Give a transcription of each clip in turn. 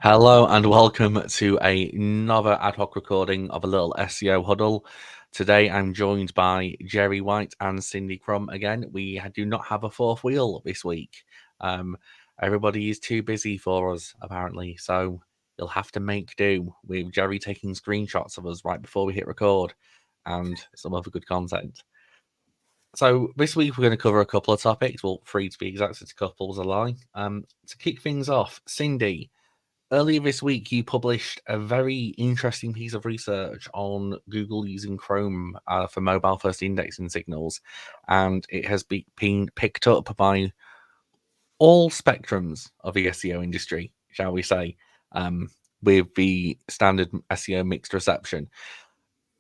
Hello and welcome to another ad hoc recording of a little SEO huddle. Today I'm joined by Gerry White and Cindy Krum again. We do not have a fourth wheel this week. Everybody is too busy for us, apparently, so you'll have to make do with Gerry taking screenshots of us right before we hit record and some other good content. So this week we're going to cover a couple of topics, well, three to be exact, it's a couple was a lie. To kick things off, Cindy, earlier this week, you published a very interesting piece of research on Google using Chrome for mobile-first indexing signals, and it has been picked up by all spectrums of the SEO industry, shall we say, with the standard SEO mixed reception.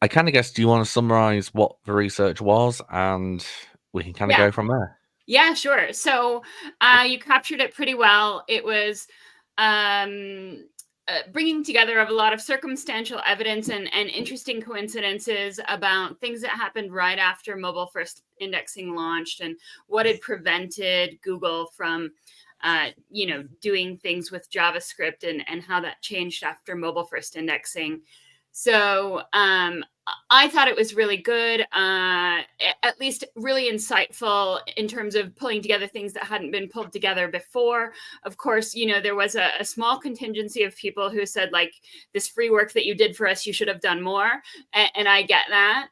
I kind of guess, do you want to summarize what the research was, and we can kind of Yeah. go from there? Yeah, sure. So you captured it pretty well. It was bringing together of a lot of circumstantial evidence and interesting coincidences about things that happened right after mobile first indexing launched and what had prevented Google from doing things with JavaScript and how that changed after mobile first indexing. So I thought it was really good, at least really insightful in terms of pulling together things that hadn't been pulled together before. Of course, there was a small contingency of people who said, like, this free work that you did for us, you should have done more. And I get that.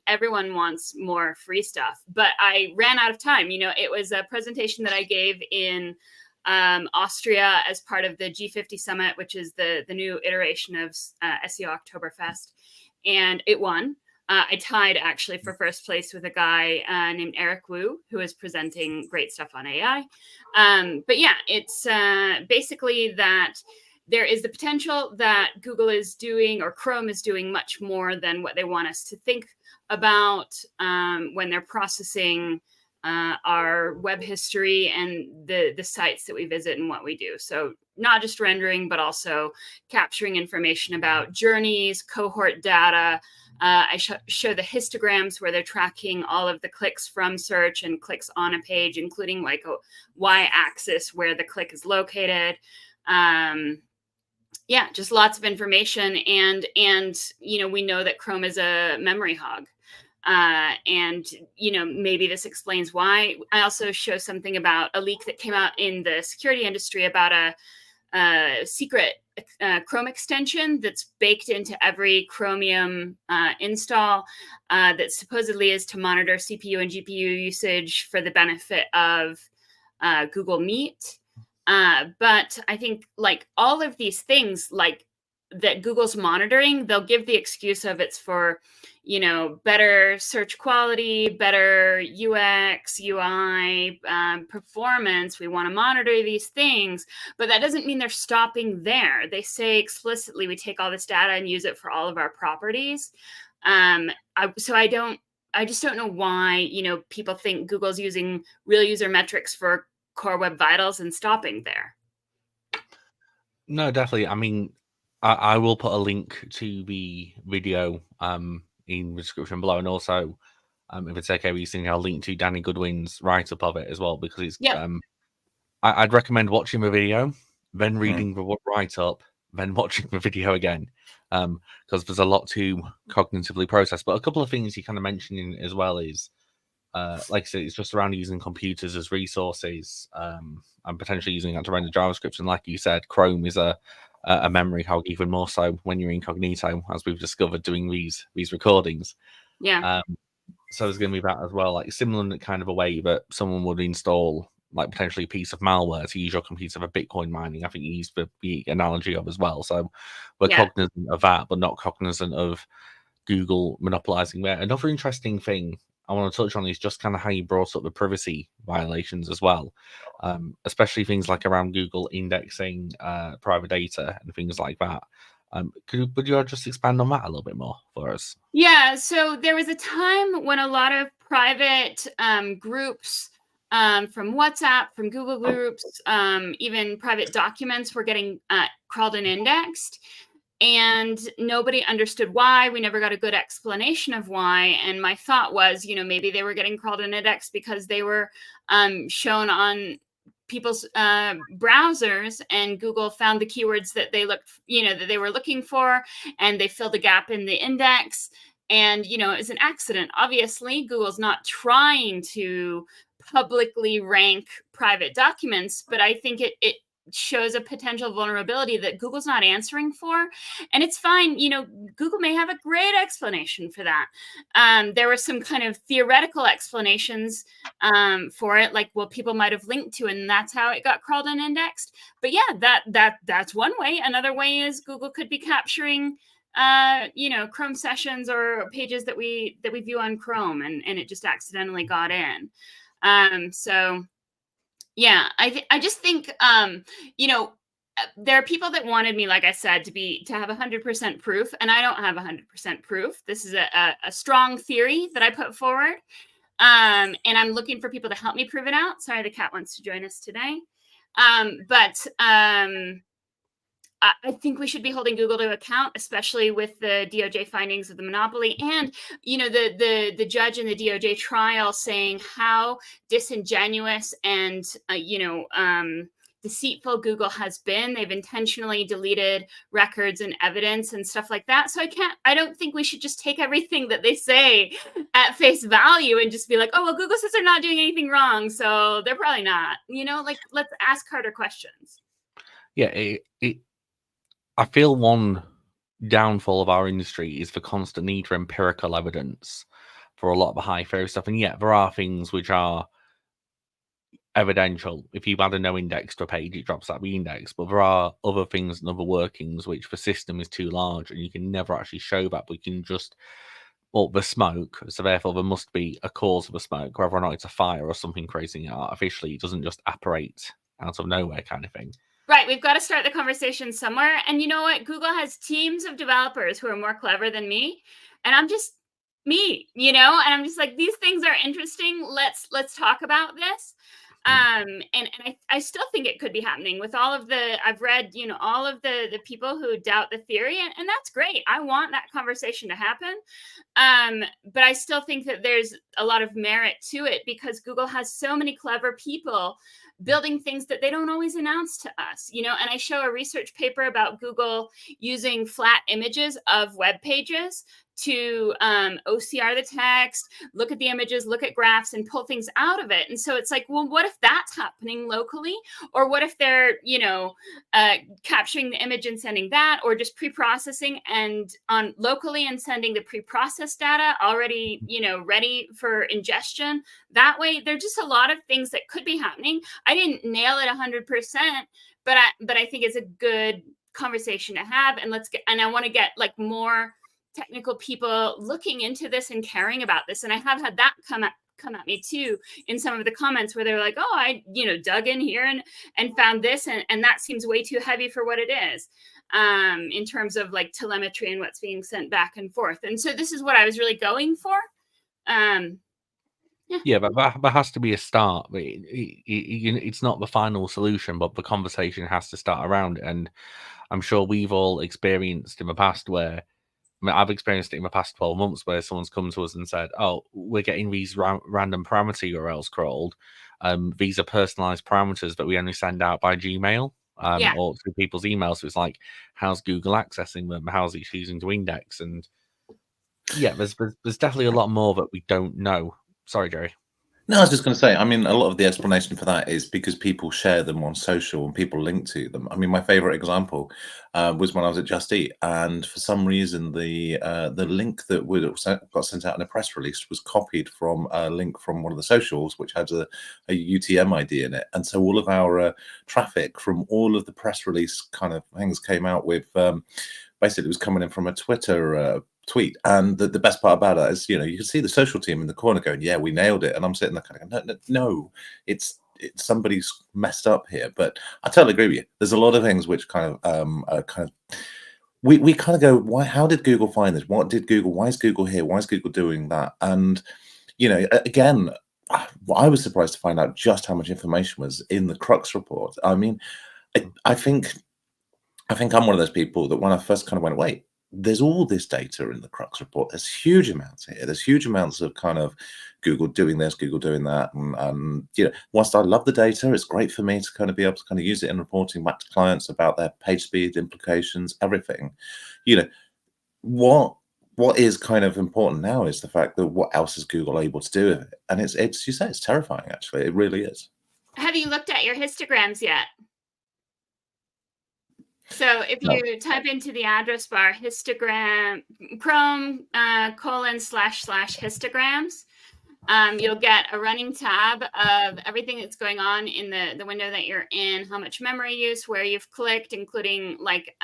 Everyone wants more free stuff, but I ran out of time. It was a presentation that I gave in Austria as part of the G50 Summit, which is the new iteration of SEO Oktoberfest, and it won. I tied actually for first place with a guy named Eric Wu, who is presenting great stuff on AI. But yeah, it's basically that there is the potential that Google is doing, or Chrome is doing, much more than what they want us to think about when they're processing our web history and the sites that we visit and what we do. So not just rendering, but also capturing information about journeys, cohort data. I show the histograms where they're tracking all of the clicks from search and clicks on a page, including like a y-axis where the click is located. Yeah, just lots of information. And we know that Chrome is a memory hog. And maybe this explains why. I also show something about a leak that came out in the security industry about a secret Chrome extension that's baked into every Chromium install that supposedly is to monitor CPU and GPU usage for the benefit of Google Meet. But I think, like, all of these things, like, that Google's monitoring, they'll give the excuse of it's for, better search quality, better UX, UI, performance. We want to monitor these things, but that doesn't mean they're stopping there. They say explicitly, we take all this data and use it for all of our properties. I just don't know why, people think Google's using real user metrics for core web vitals and stopping there. No, definitely. I mean, I will put a link to the video in the description below, and also, if it's okay with you, Cindy, I'll link to Danny Goodwin's write-up of it as well, because it's Yep. I'd recommend watching the video, then reading the write-up, then watching the video again, because there's a lot to cognitively process. But a couple of things you kind of mentioned as well is, like I said, it's just around using computers as resources, and potentially using that to render JavaScript. And like you said, Chrome is a memory hog, even more so when you're incognito, as we've discovered doing these recordings. Yeah. So there's going to be that as well, like similar in kind of a way that someone would install like potentially a piece of malware to use your computer for Bitcoin mining. I think you used the analogy of as well. So we're cognizant of that, but not cognizant of Google monopolizing that. Another interesting thing I want to touch on is just kind of how you brought up the privacy violations as well, especially things like around Google indexing private data and things like that. Would you just expand on that a little bit more for us? Yeah. So there was a time when a lot of private groups from WhatsApp, from Google Groups, even private documents were getting crawled and indexed. And nobody understood why. We never got a good explanation of why. And my thought was, maybe they were getting crawled and indexed because they were shown on people's browsers, and Google found the keywords that they looked, that they were looking for, and they filled a gap in the index. And, it's an accident. Obviously, Google's not trying to publicly rank private documents, but I think it shows a potential vulnerability that Google's not answering for. And it's fine. Google may have a great explanation for that. There were some kind of theoretical explanations for it, like what people might have linked to, and that's how it got crawled and indexed. But yeah, that's one way. Another way is Google could be capturing Chrome sessions or pages that we view on Chrome, and it just accidentally got in. So yeah, I just think there are people that wanted me, like I said, to have 100% proof, and I don't have 100% proof. This is a strong theory that I put forward, and I'm looking for people to help me prove it out. Sorry, the cat wants to join us today, but I think we should be holding Google to account, especially with the DOJ findings of the monopoly, and the judge in the DOJ trial saying how disingenuous and deceitful Google has been. They've intentionally deleted records and evidence and stuff like that. So I don't think we should just take everything that they say at face value and just be like, oh, well, Google says they're not doing anything wrong, so they're probably not. Let's ask harder questions. Yeah, I feel one downfall of our industry is the constant need for empirical evidence for a lot of the high theory stuff. And yet there are things which are evidential. If you add a no index to a page, it drops out the index. But there are other things and other workings which the system is too large and you can never actually show that. We can just, the smoke. So therefore there must be a cause of the smoke, whether or not it's a fire or something crazy artificially. It doesn't just apparate out of nowhere kind of thing. Right. We've got to start the conversation somewhere. And you know what? Google has teams of developers who are more clever than me. And I'm just me, and I'm just like, these things are interesting. Let's talk about this. And I still think it could be happening with all of I've read, all of the people who doubt the theory, and that's great. I want that conversation to happen. But I still think that there's a lot of merit to it because Google has so many clever people building things that they don't always announce to us, and I show a research paper about Google using flat images of web pages to OCR the text, look at the images, look at graphs, and pull things out of it. And so it's like, well, what if that's happening locally? Or what if they're, capturing the image and sending that, or just pre-processing and on locally and sending the pre-processed data already, ready for ingestion? That way, there's just a lot of things that could be happening. I didn't nail it 100%, but I think it's a good conversation to have. And I want to get like more technical people looking into this and caring about this. And I have had that come at me too in some of the comments where they're like, oh, I dug in here and found this, and that seems way too heavy for what it is, in terms of like telemetry and what's being sent back and forth. And so this is what I was really going for. Yeah, but there has to be a start. It's not the final solution, but the conversation has to start around it. And I'm sure we've all experienced in the past where, I've experienced it in the past 12 months where someone's come to us and said, oh, we're getting these random parameter URLs crawled. These are personalized parameters that we only send out by Gmail or through people's emails. So it's like, how's Google accessing them? How's it choosing to index? And yeah, there's definitely a lot more that we don't know. Sorry, Gerry. No, I was just going to say, I mean, a lot of the explanation for that is because people share them on social and people link to them. I mean, my favorite example was when I was at Just Eat, and for some reason, the link that got sent out in a press release was copied from a link from one of the socials, which had a UTM ID in it. And so all of our traffic from all of the press release kind of things came out with, basically it was coming in from a Twitter tweet. And the best part about it is, you can see the social team in the corner going, yeah, we nailed it. And I'm sitting there kind of going, no, it's somebody's messed up here. But I totally agree with you. There's a lot of things which kind of we kind of go, why? How did Google find this? Why is Google here? Why is Google doing that? And again, I was surprised to find out just how much information was in the Crux report. I mean, I think I'm one of those people that when I first kind of went, wait, there's all this data in the Crux report. There's huge amounts here. There's huge amounts of kind of Google doing this, Google doing that. And you know, whilst I love the data, it's great for me to kind of be able to kind of use it in reporting back to clients about their page speed implications, everything. You know, what is kind of important now is the fact that what else is Google able to do with it? And it's you say it's terrifying, actually. It really is. Have you looked at your histograms yet? So if you type into the address bar histogram Krum ://histograms, you'll get a running tab of everything that's going on in the window that you're in, how much memory use, where you've clicked, including like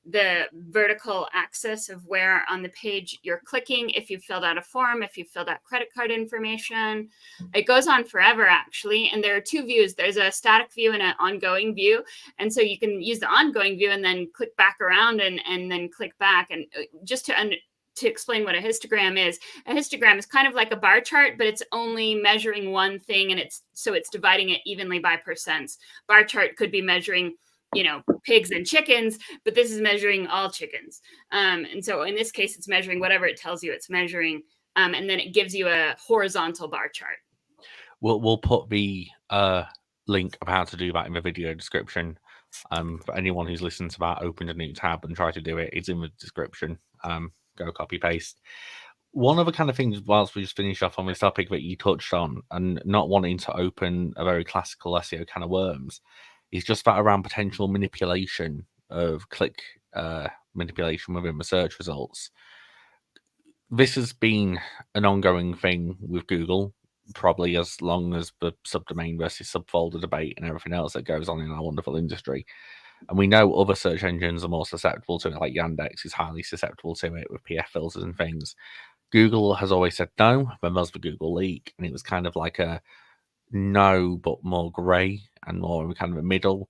the vertical axis of where on the page you're clicking, if you've filled out a form, if you've filled out credit card information. It goes on forever, actually. And there are two views. There's a static view and an ongoing view. And so you can use the ongoing view and then click back around and then click back. And just to explain what a histogram is kind of like a bar chart, but it's only measuring one thing, and it's dividing it evenly by percents. Bar chart could be measuring, you know, pigs and chickens, but this is measuring all chickens. And so in this case, it's measuring whatever it tells you it's measuring, and then it gives you a horizontal bar chart. We'll put the link of how to do that in the video description. For anyone who's listened to that, opened a new tab and tried to do it, it's in the description. Go copy paste. One of the kind of things, whilst we just finish off on this topic that you touched on, and not wanting to open a very classical SEO kind of worms, is just that around potential manipulation of click manipulation within the search results. This has been an ongoing thing with Google, probably as long as the subdomain versus subfolder debate and everything else that goes on in our wonderful industry. And we know other search engines are more susceptible to it, like Yandex is highly susceptible to it with PF filters and things. Google has always said no. Then there's the Google leak, and it was kind of like a no, but more grey and more kind of a middle.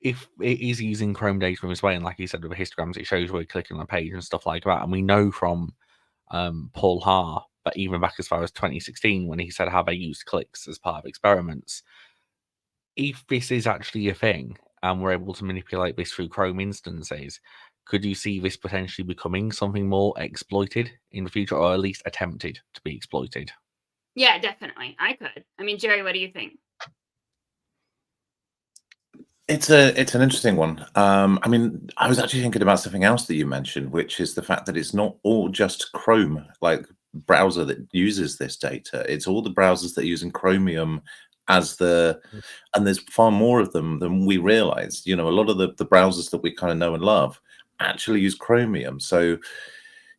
If it is using Chrome data in this way, and like you said with the histograms, it shows where you're clicking on a page and stuff like that. And we know from Paul Haar, but even back as far as 2016, when he said how they used clicks as part of experiments, if this is actually a thing and we're able to manipulate this through Chrome instances, could you see this potentially becoming something more exploited in the future, or at least attempted to be exploited? Yeah, definitely. I could. I mean, Gerry, what do you think? It's an interesting one. I mean, I was actually thinking about something else that you mentioned, which is the fact that it's not all just Chrome, like browser, that uses this data. It's all the browsers that are using Chromium as the, and there's far more of them than we realize. You know, a lot of the browsers that we kind of know and love actually use Chromium. So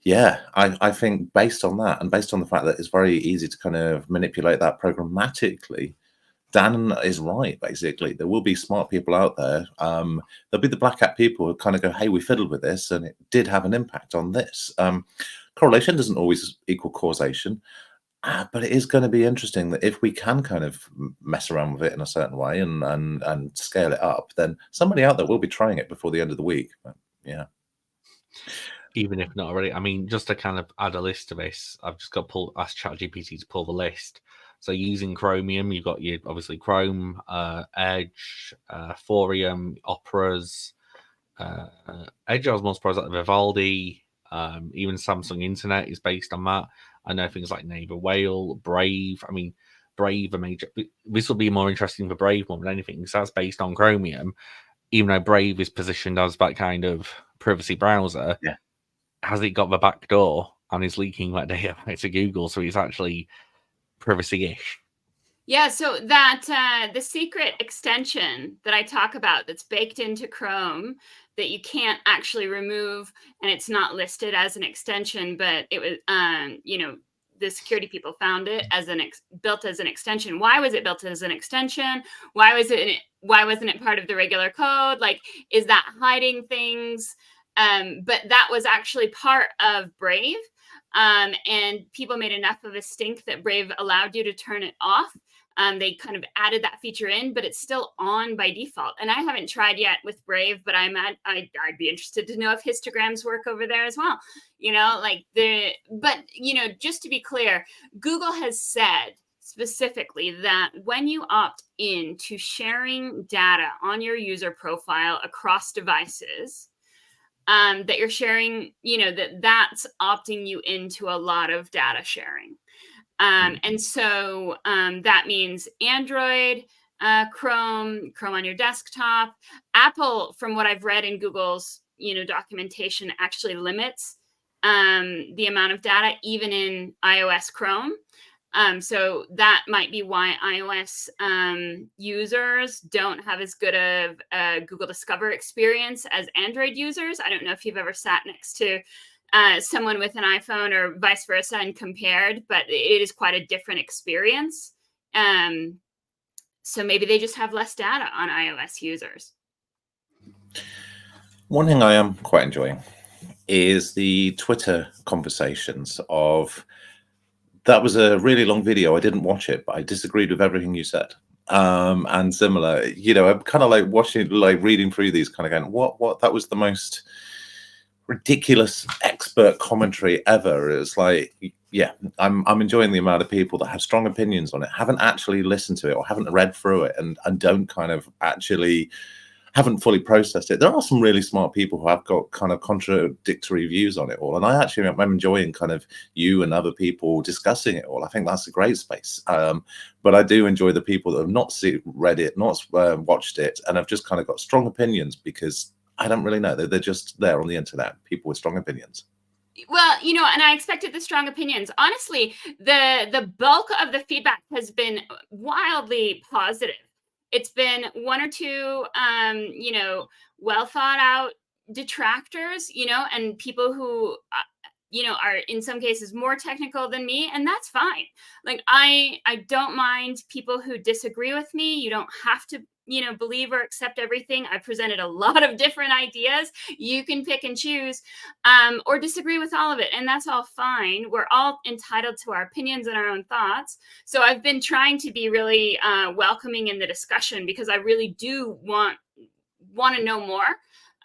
yeah, I think based on that, and based on the fact that it's very easy to kind of manipulate that programmatically, Dan is right. Basically, there will be smart people out there. There'll be the black hat people who kind of go, hey, we fiddled with this and it did have an impact on this. Correlation doesn't always equal causation, but it is going to be interesting that if we can kind of mess around with it in a certain way and scale it up, then somebody out there will be trying it before the end of the week. But, yeah. Even if not already. I mean, just to kind of add a list to this, I've just got asked ChatGPT to pull the list. So using Chromium, you've got your obviously Chrome, Edge, Thorium, Operas, Edge. I was more surprised at Vivaldi. Even Samsung Internet is based on that. I know things like Neighbor Whale, Brave. I mean, Brave, a major. This will be more interesting for Brave more than anything because that's based on Chromium. Even though Brave is positioned as that kind of privacy browser, Yeah. Has it got the back door and is leaking that data to Google? So it's actually privacy-ish. Yeah, so that the secret extension that I talk about that's baked into Chrome that you can't actually remove, and it's not listed as an extension, but it was, you know, the security people found it as built as an extension. Why was it built as an extension? Why wasn't it part of the regular code? Like, is that hiding things? But that was actually part of Brave. And people made enough of a stink that Brave allowed you to turn it off. They kind of added that feature in, but it's still on by default. And I haven't tried yet with Brave, but I'd be interested to know if histograms work over there as well. You know, like but you know, just to be clear, Google has said specifically that when you opt in to sharing data on your user profile across devices, that you're sharing, that's opting you into a lot of data sharing. And so that means Android, Chrome on your desktop. Apple, from what I've read in Google's documentation, actually limits the amount of data even in iOS Chrome. So that might be why iOS users don't have as good of a Google Discover experience as Android users. I don't know if you've ever sat next to someone with an iPhone or vice versa and compared, but it is quite a different experience. So maybe they just have less data on iOS users. One thing I am quite enjoying is the Twitter conversations of, that was a really long video. I didn't watch it, but I disagreed with everything you said. And similar, I'm kind of like watching, like reading through these, kind of going, what, that was the most ridiculous expert commentary ever. It's like, yeah, I'm enjoying the amount of people that have strong opinions on it, haven't actually listened to it or haven't read through it, and don't kind of actually haven't fully processed it. There are some really smart people who have got kind of contradictory views on it all, and I actually am enjoying kind of you and other people discussing it all. I think that's a great space. But I do enjoy the people that have not read it, not watched it, and have just kind of got strong opinions, because I don't really know. They're just there on the internet, people with strong opinions. Well, and I expected the strong opinions. Honestly, the bulk of the feedback has been wildly positive. It's been one or two, well thought out detractors, and people who, are in some cases more technical than me, and that's fine. Like I don't mind people who disagree with me. You don't have to, believe or accept everything. I presented a lot of different ideas. You can pick and choose, or disagree with all of it, and that's all fine. We're all entitled to our opinions and our own thoughts. So I've been trying to be really welcoming in the discussion, because I really do want to know more,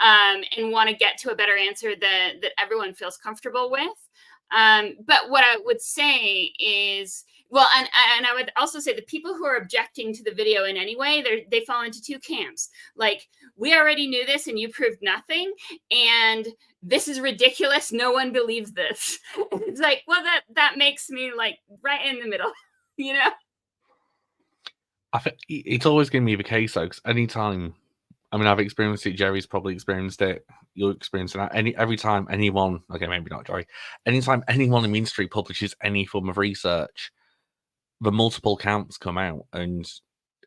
and want to get to a better answer that everyone feels comfortable with. But what I would say is, well, and I would also say the people who are objecting to the video in any way, they fall into two camps. Like, we already knew this and you proved nothing, and this is ridiculous. No one believes this. It's like, well, that makes me like right in the middle, I think it's always going to be the case, though, because anytime, I mean, I've experienced it. Gerry's probably experienced it. You're experiencing that. Every time anyone, okay, maybe not Gerry, anytime anyone in the industry publishes any form of research, the multiple camps come out, and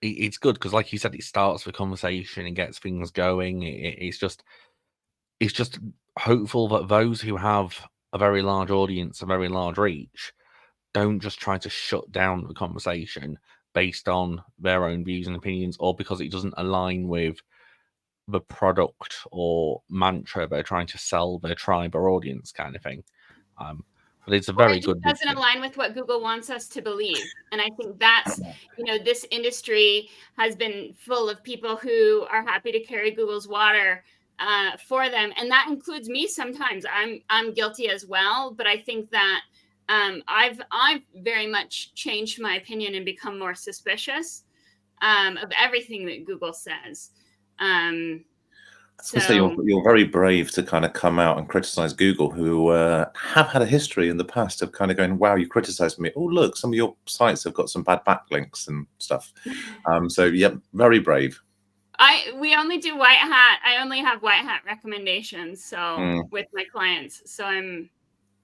it's good because, like you said, it starts the conversation and gets things going. It's just hopeful that those who have a very large audience, a very large reach, don't just try to shut down the conversation based on their own views and opinions, or because it doesn't align with the product or mantra they're trying to sell their tribe or audience, kind of thing. But it's a very good. It doesn't align with what Google wants us to believe, and I think that's, this industry has been full of people who are happy to carry Google's water for them, and that includes me. Sometimes I'm guilty as well, but I think that I've very much changed my opinion and become more suspicious of everything that Google says. So you're very brave to kind of come out and criticize Google, who have had a history in the past of kind of going, wow, you criticized me. Oh, look, some of your sites have got some bad backlinks and stuff. So yeah, very brave. We only do white hat. I only have white hat recommendations. So with my clients, so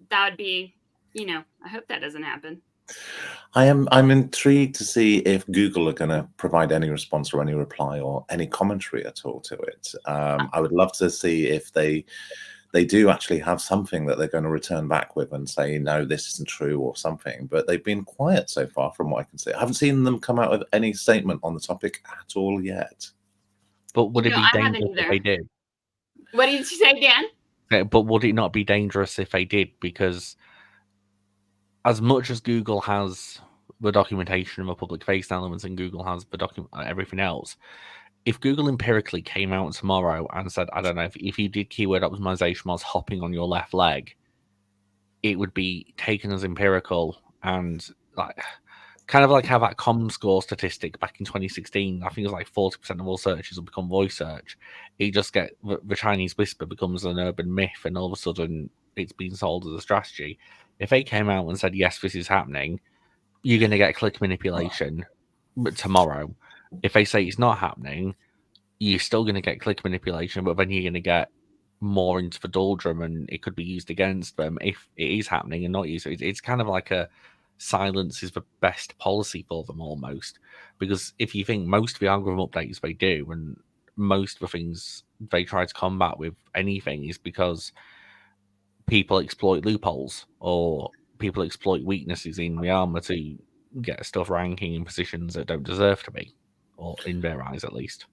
that would be, I hope that doesn't happen. I'm intrigued to see if Google are going to provide any response or any reply or any commentary at all to it. I would love to see if they do actually have something that they're going to return back with and say, no, this isn't true or something. But they've been quiet so far from what I can see. I haven't seen them come out with any statement on the topic at all yet. But would it be dangerous if they did? What did you say, Dan? But would it not be dangerous if they did? Because as much as Google has the documentation of the public-facing elements and Google has the everything else, if Google empirically came out tomorrow and said, I don't know, if you did keyword optimization whilst hopping on your left leg, it would be taken as empirical, and like kind of like how that ComScore statistic back in 2016, I think it was like 40% of all searches will become voice search. You just get the Chinese whisper becomes an urban myth, and all of a sudden it's been sold as a strategy. If they came out and said, yes, this is happening, you're going to get click manipulation tomorrow. If they say it's not happening, you're still going to get click manipulation, but then you're going to get more into the doldrum, and it could be used against them if it is happening and not used. It's kind of like a silence is the best policy for them almost, because if you think most of the algorithm updates they do and most of the things they try to combat with anything is because people exploit loopholes or people exploit weaknesses in the armor to get stuff ranking in positions that don't deserve to be, or in their eyes at least.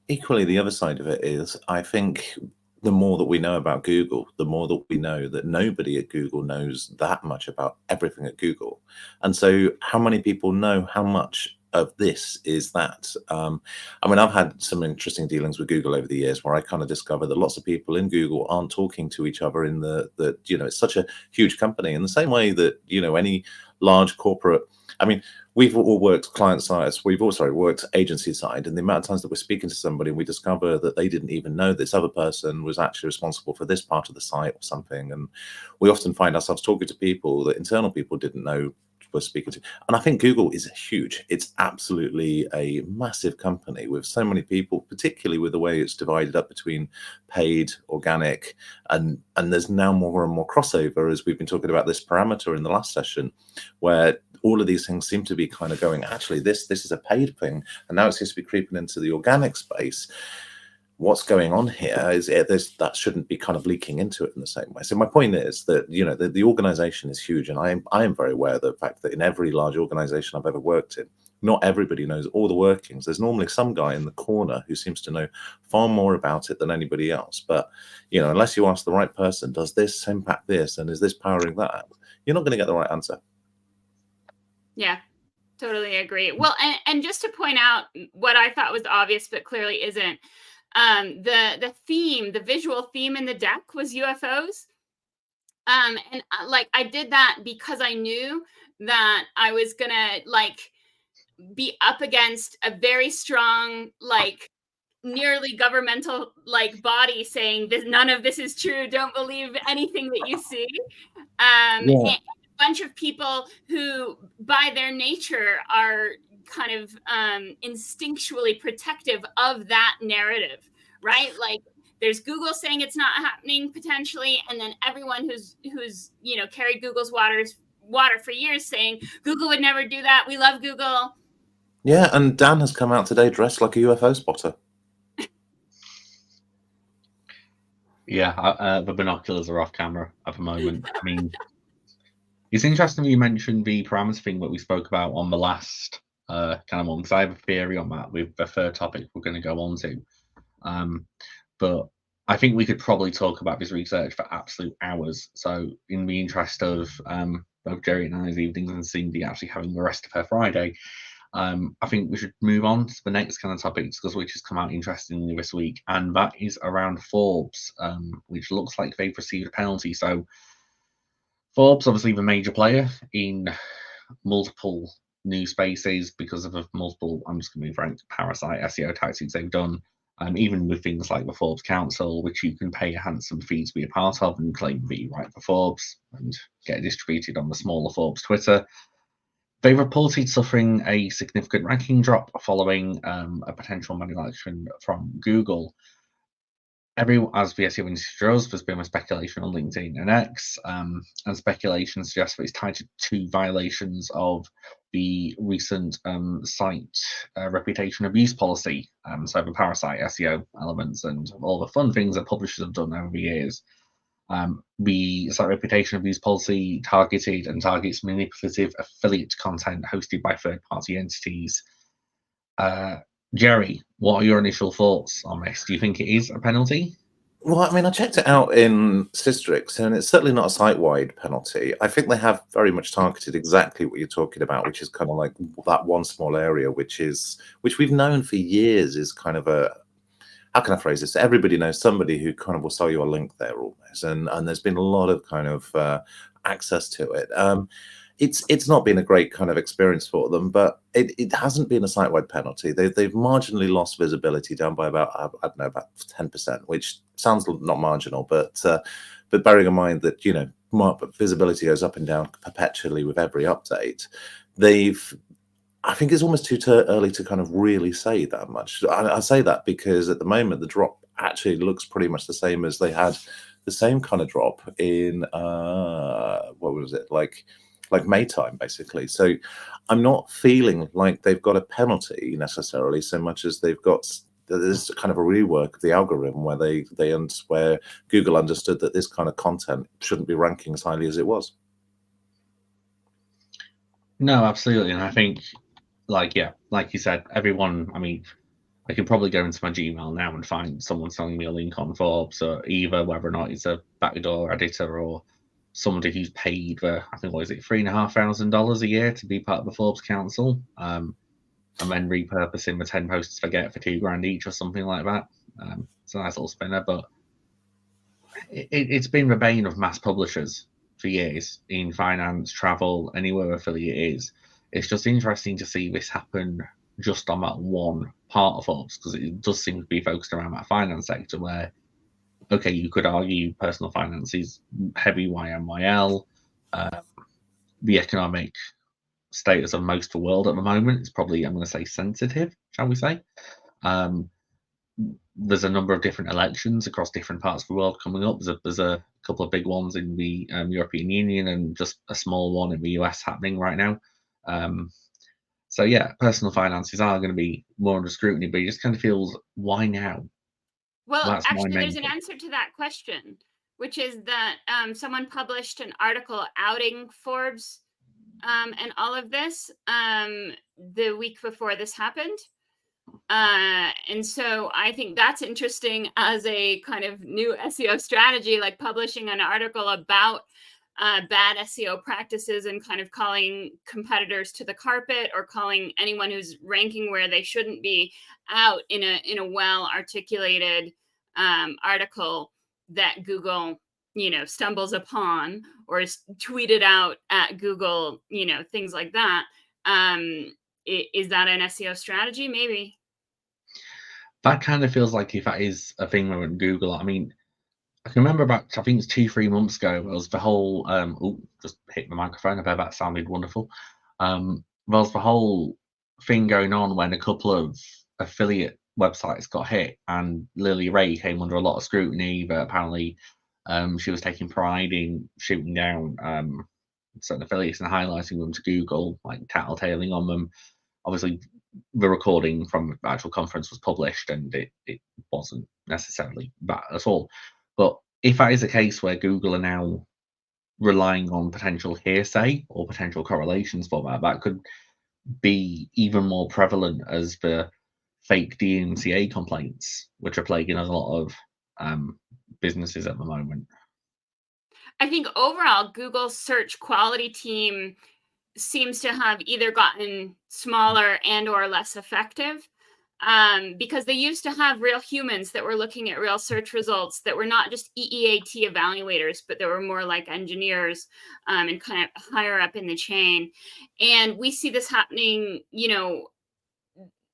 Equally, the other side of it is, I think the more that we know about Google, the more that we know that nobody at Google knows that much about everything at Google. And so how many people know how much of this is that? I mean, I've had some interesting dealings with Google over the years where I kind of discovered that lots of people in Google aren't talking to each other in the you know, it's such a huge company in the same way that, you know, any large corporate, I mean, we've all worked client side, we've also worked agency side, and the amount of times that we're speaking to somebody and we discover that they didn't even know this other person was actually responsible for this part of the site or something. And we often find ourselves talking to people that internal people didn't know we're speaking to. And I think Google is huge. It's absolutely a massive company with so many people, particularly with the way it's divided up between paid, organic, and there's now more and more crossover, as we've been talking about this parameter in the last session, where all of these things seem to be kind of going, actually, this is a paid thing, and now it seems to be creeping into the organic space. What's going on here is that shouldn't be kind of leaking into it in the same way. So my point is that, you know, the organization is huge, and I am very aware of the fact that in every large organization I've ever worked in, not everybody knows all the workings. There's normally some guy in the corner who seems to know far more about it than anybody else. But, you know, unless you ask the right person, does this impact this, and is this powering that, you're not going to get the right answer. Yeah, totally agree. Well, and just to point out what I thought was obvious, but clearly isn't, the theme, the visual theme in the deck was UFOs. And like, I did that because I knew that I was gonna like be up against a very strong, like, nearly governmental like body saying this, none of this is true, don't believe anything that you see. And a bunch of people who by their nature are kind of instinctually protective of that narrative, right? Like, there's Google saying it's not happening potentially, and then everyone who's you know, carried Google's water for years saying Google would never do that, we love Google. Yeah, and Dan has come out today dressed like a UFO spotter. Yeah, the binoculars are off camera at the moment. I mean, it's interesting you mentioned the parameter thing that we spoke about on the last kind of one, because I have a theory on that with the third topic we're going to go on to. But I think we could probably talk about this research for absolute hours. So in the interest of both Gerry and I's evenings and Cindy actually having the rest of her Friday, I think we should move on to the next kind of topics, because which has come out interestingly this week, and that is around Forbes, which looks like they've received a penalty. So Forbes, obviously the major player in multiple new spaces because of multiple, I'm just going to be frank, parasite SEO tactics they've done. Even with things like the Forbes Council, which you can pay a handsome fee to be a part of and claim that you write for Forbes and get distributed on the smaller Forbes Twitter. They reported suffering a significant ranking drop following a potential manual action from Google. As the SEO industry grows, there's been speculation on LinkedIn and X, and speculation suggests that it's tied to two violations of the recent site reputation abuse policy, so the parasite SEO elements and all the fun things that publishers have done over the years. The site reputation abuse policy targeted and targets manipulative affiliate content hosted by third-party entities. Gerry, what are your initial thoughts on this? Do you think it is a penalty? Well, I mean, I checked it out in Systrix, and it's certainly not a site-wide penalty. I think they have very much targeted exactly what you're talking about, which is kind of like that one small area, which we've known for years is kind of a, how can I phrase this? Everybody knows somebody who kind of will sell you a link there almost, and there's been a lot of kind of access to it. it's not been a great kind of experience for them, but it hasn't been a site-wide penalty. They've marginally lost visibility down by about, I don't know, about 10%, which sounds not marginal, but bearing in mind that, you know, visibility goes up and down perpetually with every update, I think it's almost too early to kind of really say that much. I say that because at the moment the drop actually looks pretty much the same as they had the same kind of drop in what was it, like May time, basically. So I'm not feeling like they've got a penalty necessarily so much as there's kind of a rework of the algorithm where Google understood that this kind of content shouldn't be ranking as highly as it was. No, absolutely. And I think, like you said, everyone, I mean, I can probably go into my Gmail now and find someone sending me a link on Forbes, or either whether or not it's a backdoor editor or somebody who's paid for, I think, what is it, $3,500 a year to be part of the Forbes Council, and then repurposing the 10 posts for $2,000 each or something like that. It's a nice little spinner, but it's been the bane of mass publishers for years in finance, travel, anywhere affiliate is. It's just interesting to see this happen just on that one part of Forbes, because it does seem to be focused around that finance sector where, okay, you could argue personal finance is heavy YMYL. The economic status of most of the world at the moment is probably, I'm going to say, sensitive, shall we say. There's a number of different elections across different parts of the world coming up. There's a couple of big ones in the European Union and just a small one in the US happening right now. So yeah, personal finances are going to be more under scrutiny, but it just kind of feels, why now? Well, That's actually, there's an answer to that question, which is that someone published an article outing Forbes and all of this the week before this happened. And so I think that's interesting as a kind of new SEO strategy, like publishing an article about bad SEO practices and kind of calling competitors to the carpet, or calling anyone who's ranking where they shouldn't be out in a well articulated article that Google, you know, stumbles upon or is tweeted out at Google, you know, things like that. Is that an SEO strategy? Maybe. That kind of feels like if that is a thing with Google. I mean, I can remember about, I think it's 2-3 months ago, there was the whole, just hit the microphone, I bet that sounded wonderful. There was the whole thing going on when a couple of affiliate websites got hit, and Lily Ray came under a lot of scrutiny, but apparently she was taking pride in shooting down certain affiliates and highlighting them to Google, like tattletaling on them. Obviously, the recording from the actual conference was published, and it wasn't necessarily that at all. But if that is a case where Google are now relying on potential hearsay or potential correlations for that, that could be even more prevalent as the fake DMCA complaints, which are plaguing a lot of businesses at the moment. I think overall, Google's search quality team seems to have either gotten smaller and or less effective, because they used to have real humans that were looking at real search results that were not just EEAT evaluators, but that were more like engineers and kind of higher up in the chain. And we see this happening, you know,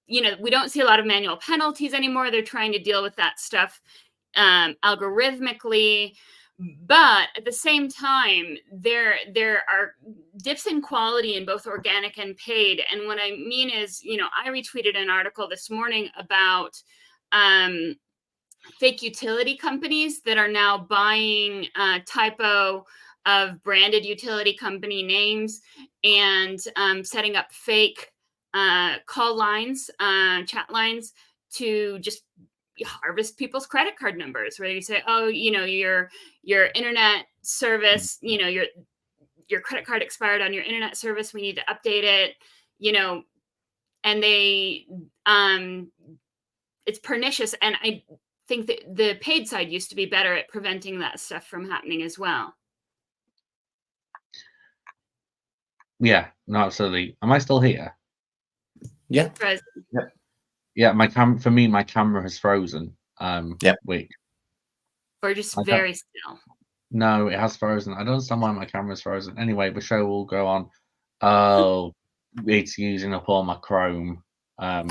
we don't see a lot of manual penalties anymore. They're trying to deal with that stuff algorithmically. But at the same time, there are dips in quality in both organic and paid. And what I mean is, you know, I retweeted an article this morning about fake utility companies that are now buying typo of branded utility company names and setting up fake call lines, chat lines to just harvest people's credit card numbers, where you say, oh, you know, your internet service, you know, your credit card expired on your internet service, we need to update it, you know, and they it's pernicious. And I think that the paid side used to be better at preventing that stuff from happening as well. Yeah, no, absolutely. Am I still here? Yeah. Yeah, my camera has frozen. Yeah. Wait. Or just very still. No, it has frozen. I don't understand why my camera's frozen. Anyway, the show will go on. Oh, it's using up all my Chrome. They're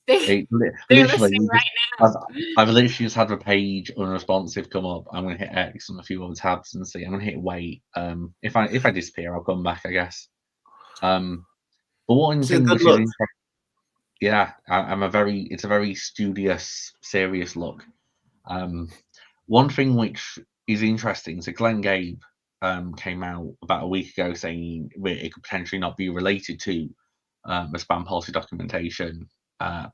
Literally, listening right I've, now. I've literally just had the page unresponsive come up. I'm gonna hit X and a few other tabs and see. I'm gonna hit wait. If I disappear, I'll come back, I guess. But one See a thing good which is look. interesting, yeah, it's a very studious, serious look. One thing which is interesting, so Glenn Gabe came out about a week ago saying it could potentially not be related to the spam policy documentation,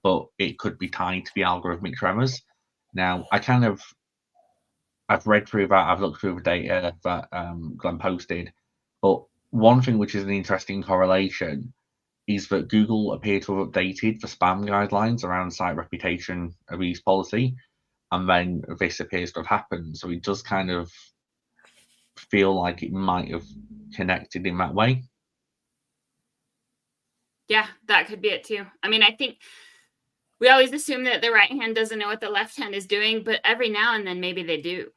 but it could be tied to the algorithmic tremors. Now, I've read through that, I've looked through the data that Glenn posted, but one thing which is an interesting correlation is that Google appear to have updated the spam guidelines around site reputation abuse policy, and then this appears to have happened. So it does kind of feel like it might have connected in that way. Yeah, that could be it too. I mean, I think we always assume that the right hand doesn't know what the left hand is doing, but every now and then maybe they do.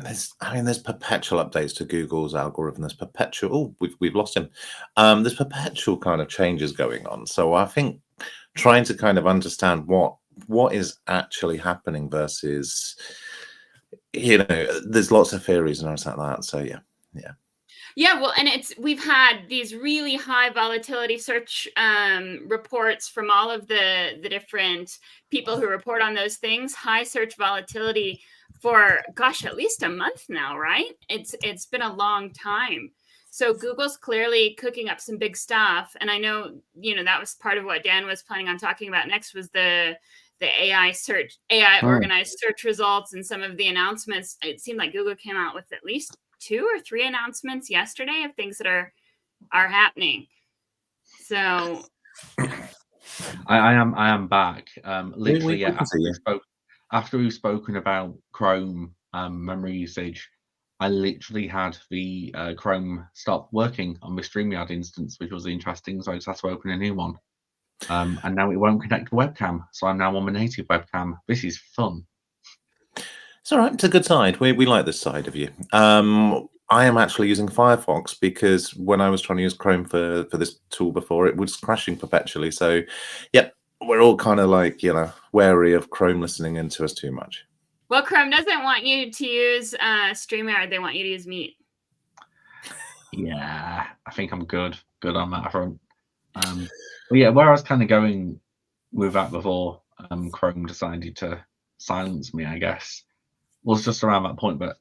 There's perpetual updates to Google's algorithm. There's perpetual. We've lost him. There's perpetual kind of changes going on. So I think trying to kind of understand what is actually happening versus, there's lots of theories and everything like that. So yeah. Yeah, well, and we've had these really high volatility search reports from all of the different people who report on those things. High search volatility for, gosh, at least a month now, right? It's been a long time. So Google's clearly cooking up some big stuff, and I know that was part of what Dan was planning on talking about next was the AI organized search results and some of the announcements. It seemed like Google came out with at least 2 or 3 announcements yesterday of things that are happening. So I am back. Literally, we can see after we've spoken about Chrome memory usage, I literally had the Chrome stop working on my StreamYard instance, which was interesting. So I just had to open a new one. And now it won't connect to webcam. So I'm now on my native webcam. This is fun. It's all right. It's a good side. We like this side of you. I am actually using Firefox because when I was trying to use Chrome for this tool before, it was crashing perpetually. So, yep, we're all kind of like, wary of Chrome listening into us too much. Well, Krum doesn't want you to use StreamYard. They want you to use Meet. Yeah, I think I'm good on that front. But yeah, where I was kind of going with that before Chrome decided to silence me, I guess, was just around that point. But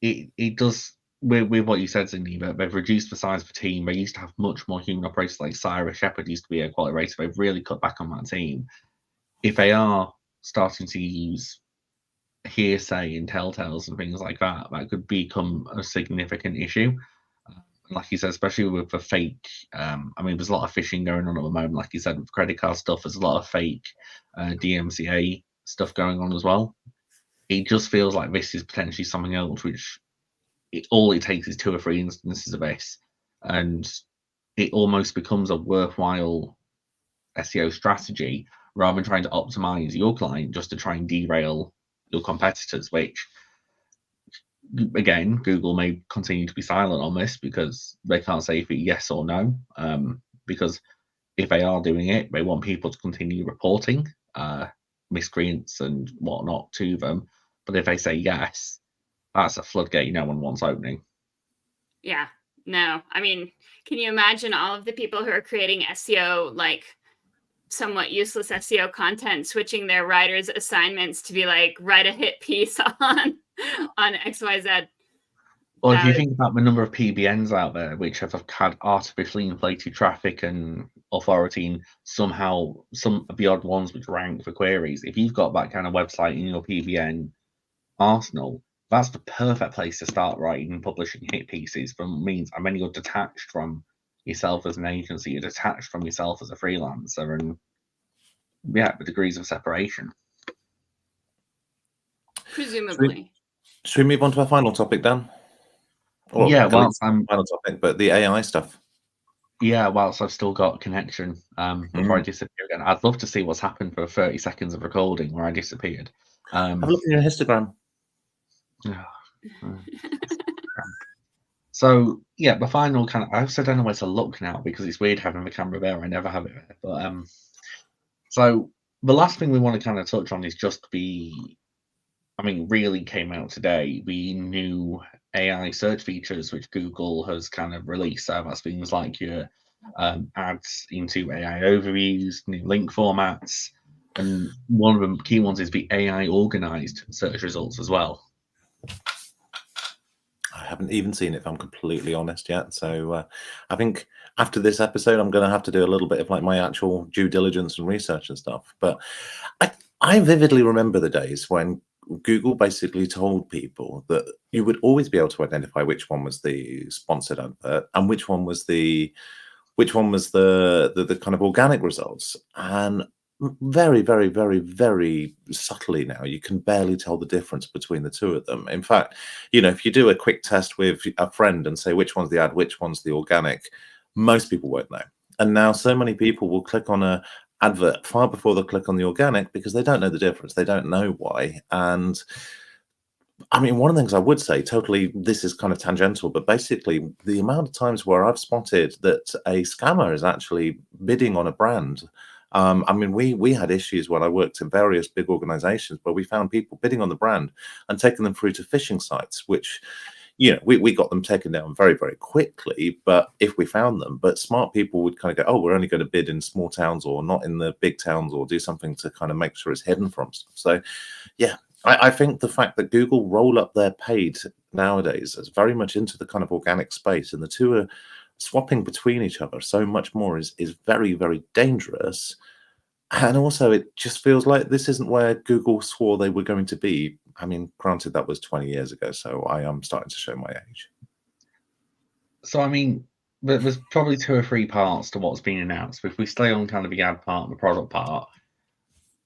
it does, with what you said, Cindy, but they've reduced the size of the team. They used to have much more human operators, like Cyrus Shepherd used to be a quality rater. They've really cut back on that team. If they are starting to use hearsay and telltales and things like that, that could become a significant issue. Like you said, especially with the fake, there's a lot of phishing going on at the moment. Like you said, with credit card stuff, there's a lot of fake DMCA stuff going on as well. It just feels like this is potentially something else, which all it takes is 2 or 3 instances of this, and it almost becomes a worthwhile SEO strategy rather than trying to optimize your client just to try and derail your competitors, which, again, Google may continue to be silent on this because they can't say if it's yes or no. Because if they are doing it, they want people to continue reporting miscreants and whatnot to them. But if they say yes, that's a floodgate no one wants opening. Yeah, no. I mean, can you imagine all of the people who are creating SEO, like somewhat useless SEO content, switching their writers' assignments to be like, write a hit piece on XYZ? Well, if you think about the number of PBNs out there which have had artificially inflated traffic and authority, and somehow some of the odd ones which rank for queries, if you've got that kind of website in your PBN arsenal, that's the perfect place to start writing and publishing hit pieces from means. I mean, you're detached from yourself as an agency, you're detached from yourself as a freelancer, and yeah, the degrees of separation. Presumably. Should we move on to our final topic, Dan? Or yeah, well, final topic, but the AI stuff. Yeah, whilst I've still got connection before I disappear again, I'd love to see what's happened for 30 seconds of recording where I disappeared. Have a look at your histogram. So yeah, the final kind of, I also don't know where to look now because it's weird having the camera there. I never have it there. But so the last thing we want to kind of touch on is just really came out today, the new AI search features which Google has kind of released. So that's things like your ads into AI overviews, new link formats, and one of the key ones is the AI organized search results as well. I haven't even seen it, if I'm completely honest, yet. So I think after this episode, I'm going to have to do a little bit of like my actual due diligence and research and stuff. But I vividly remember the days when Google basically told people that you would always be able to identify which one was the sponsored advert and which one was the kind of organic results. And very, very, very, very subtly now, you can barely tell the difference between the two of them. In fact, if you do a quick test with a friend and say which one's the ad, which one's the organic, most people won't know. And now so many people will click on a advert far before they click on the organic because they don't know the difference. They don't know why. And one of the things I would say, totally, this is kind of tangential, but basically the amount of times where I've spotted that a scammer is actually bidding on a brand. We had issues when I worked in various big organizations where we found people bidding on the brand and taking them through to phishing sites, which, we got them taken down very, very quickly, but if we found them, but smart people would kind of go, oh, we're only going to bid in small towns or not in the big towns, or do something to kind of make sure it's hidden from stuff. So, yeah. I think the fact that Google roll up their paid nowadays is very much into the kind of organic space, and the two are swapping between each other so much more is very, very dangerous. And also, it just feels like this isn't where Google swore they were going to be. Granted, that was 20 years ago, so I am starting to show my age. So, there's probably 2 or 3 parts to what's been announced. But if we stay on kind of the ad part and the product part,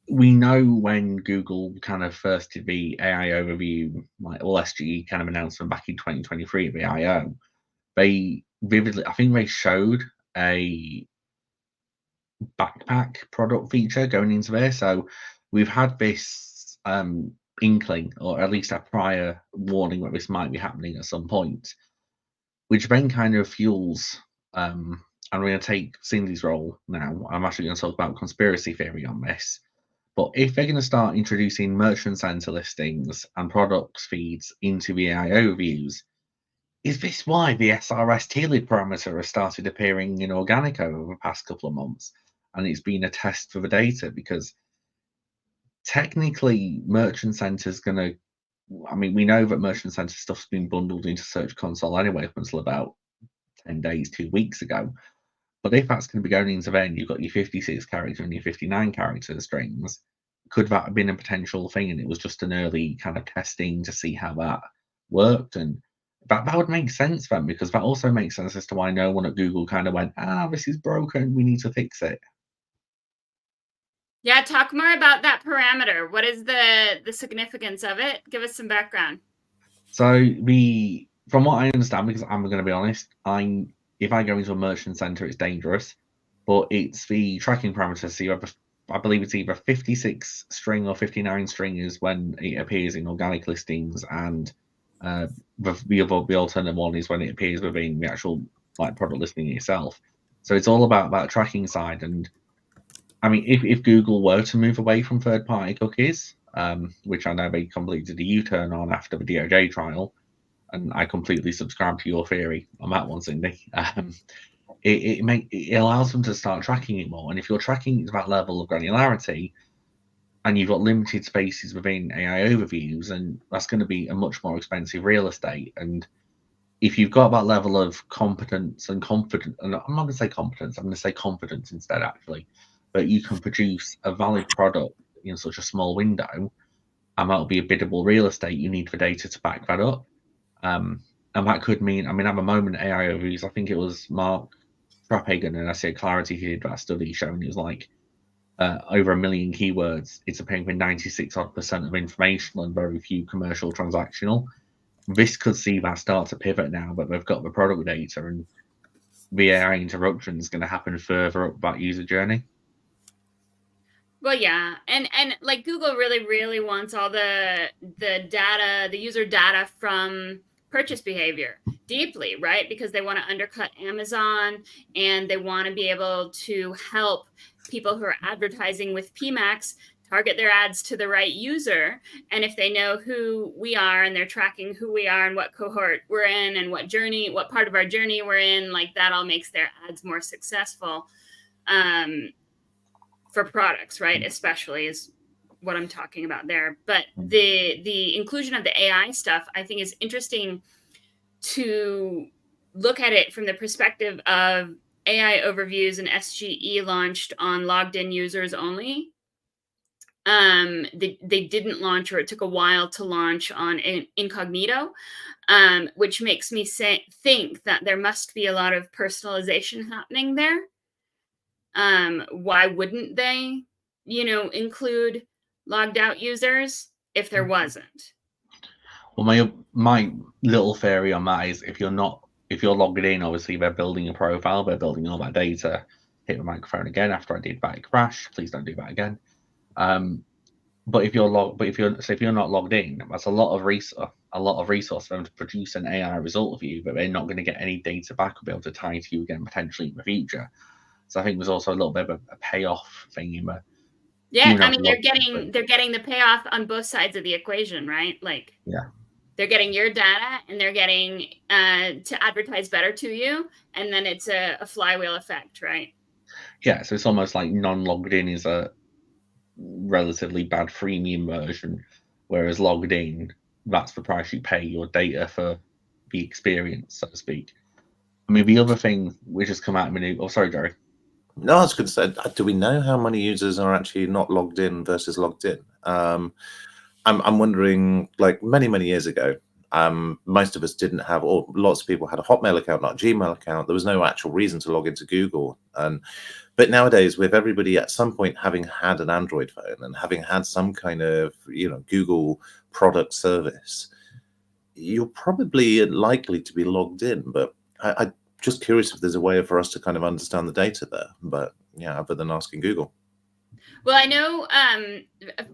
we know when Google kind of first did the AI overview, like SGE kind of announcement back in 2023 at the I/O, they vividly, I think they showed a backpack product feature going into there. So we've had this inkling, or at least a prior warning that this might be happening at some point, which then kind of fuels. I'm going to take Cindy's role now. I'm actually going to talk about conspiracy theory on this. But if they're going to start introducing merchant center listings and products feeds into the AI overviews, is this why the SRS tiered parameter has started appearing in organic over the past couple of months? And it's been a test for the data, because technically merchant center's going to, we know that merchant center stuff's been bundled into Search Console anyway up until about 10 days, 2 weeks ago. But if that's going to be going into then, you've got your 56 character and your 59 character strings. Could that have been a potential thing, and it was just an early kind of testing to see how that worked? And that would make sense then, because that also makes sense as to why no one at Google kind of went, this is broken, we need to fix it. Yeah, talk more about that parameter. What is the significance of it? Give us some background. So from what I understand, because I'm going to be honest, if I go into a merchant center, it's dangerous, but it's the tracking parameter. So you have, I believe it's either 56 string or 59 string is when it appears in organic listings, and the alternate one is when it appears within the actual product listing itself. So it's all about that tracking side. And if Google were to move away from third-party cookies, which I know they completed a U-turn on after the DOJ trial, and I completely subscribe to your theory on that one, Cindy. It allows them to start tracking it more. And if you're tracking to that level of granularity, and you've got limited spaces within AI overviews, and that's going to be a much more expensive real estate. And if you've got that level of competence and confidence, and I'm not going to say competence, I'm going to say confidence instead, actually, but you can produce a valid product in such a small window, and that'll be a biddable real estate. You need the data to back that up. And that could mean, at the moment, AI overviews, I think it was Mark Traphagen and SEO Clarity who did that study showing it was like over 1 million keywords. It's appearing for 96% of informational and very few commercial transactional. This could see that start to pivot now, but they've got the product data, and the AI interruption is going to happen further up that user journey. Well, yeah, and like Google really wants all the data, the user data from purchase behavior deeply, right? Because they want to undercut Amazon, and they want to be able to help people who are advertising with PMAX target their ads to the right user. And if they know who we are and they're tracking who we are and what cohort we're in and what part of our journey we're in, like that all makes their ads more successful. For products, right? Especially is what I'm talking about there. But the inclusion of the AI stuff, I think, is interesting to look at it from the perspective of AI overviews and SGE launched on logged in users only. They didn't launch, or it took a while to launch on incognito, which makes me think that there must be a lot of personalization happening there. Why wouldn't they, include logged out users if there wasn't? Well, my little theory on that is if you're logged in, obviously they're building a profile, they're building all that data. Hit the microphone again after I did that crash. Please don't do that again. But if you're not logged in, that's a lot of resource for them to produce an AI result for you, but they're not going to get any data back or be able to tie to you again potentially in the future. So I think there's also a little bit of a payoff thing in there. Yeah, I mean, they're getting the payoff on both sides of the equation, right? Like, yeah, they're getting your data and they're getting to advertise better to you, and then it's a flywheel effect, right? Yeah, so it's almost like non-logged in is a relatively bad freemium version, whereas logged in, that's the price you pay your data for the experience, so to speak. I mean, the other thing which has come out in the news. Oh, sorry, Gerry. No, I was going to say, do we know how many users are actually not logged in versus logged in? I'm wondering, like many years ago, most of us didn't have, or lots of people had a Hotmail account, not a Gmail account. There was no actual reason to log into Google. But nowadays, with everybody at some point having had an Android phone and having had some kind of, Google product service, you're probably likely to be logged in. But I just curious if there's a way for us to kind of understand the data there. But yeah, other than asking Google. Well, I know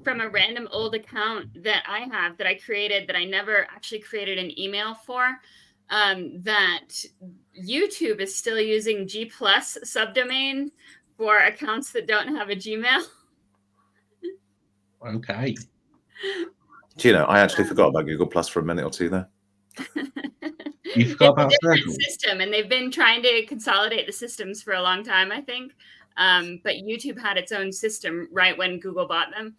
from a random old account that I have that I created that I never actually created an email for, that YouTube is still using G+ subdomain for accounts that don't have a Gmail. Okay. Do you know, I actually forgot about Google Plus for a minute or two there. You forgot about a different system, and they've been trying to consolidate the systems for a long time, I think. But YouTube had its own system right when Google bought them.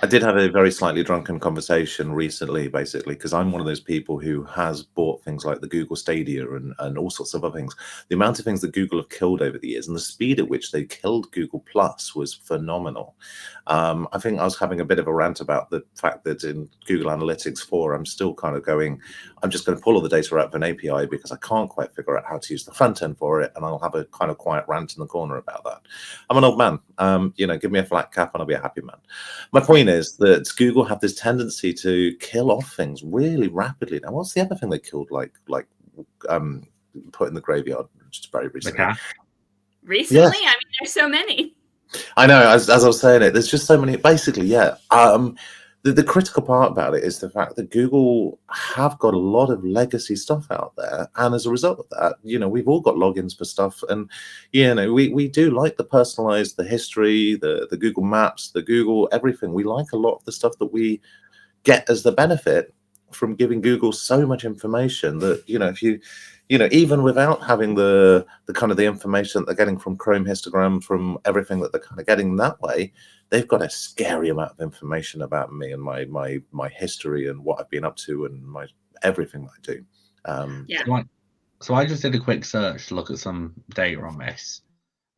I did have a very slightly drunken conversation recently, basically, because I'm one of those people who has bought things like the Google Stadia and all sorts of other things. The amount of things that Google have killed over the years and the speed at which they killed Google Plus was phenomenal. I think I was having a bit of a rant about the fact that in Google Analytics 4, I'm still kind of going, I'm just going to pull all the data out of an API because I can't quite figure out how to use the front end for it. And I'll have a kind of quiet rant in the corner about that. I'm an old man. Give me a flat cap and I'll be a happy man. My point is that Google have this tendency to kill off things really rapidly. Now, what's the other thing they killed, like put in the graveyard just very recently? Recently? Yes. I mean, there's so many. I know, as I was saying it, there's just so many. Basically, yeah. The critical part about it is the fact that Google have got a lot of legacy stuff out there. And as a result of that, we've all got logins for stuff. And, we do like the personalized, the history, the Google Maps, the Google, everything. We like a lot of the stuff that we get as the benefit from giving Google so much information that, if you, even without having the kind of the information that they're getting from Krum histogram, from everything that they're kind of getting that way, they've got a scary amount of information about me and my history and what I've been up to and my everything that I do. Yeah. So I just did a quick search to look at some data on this,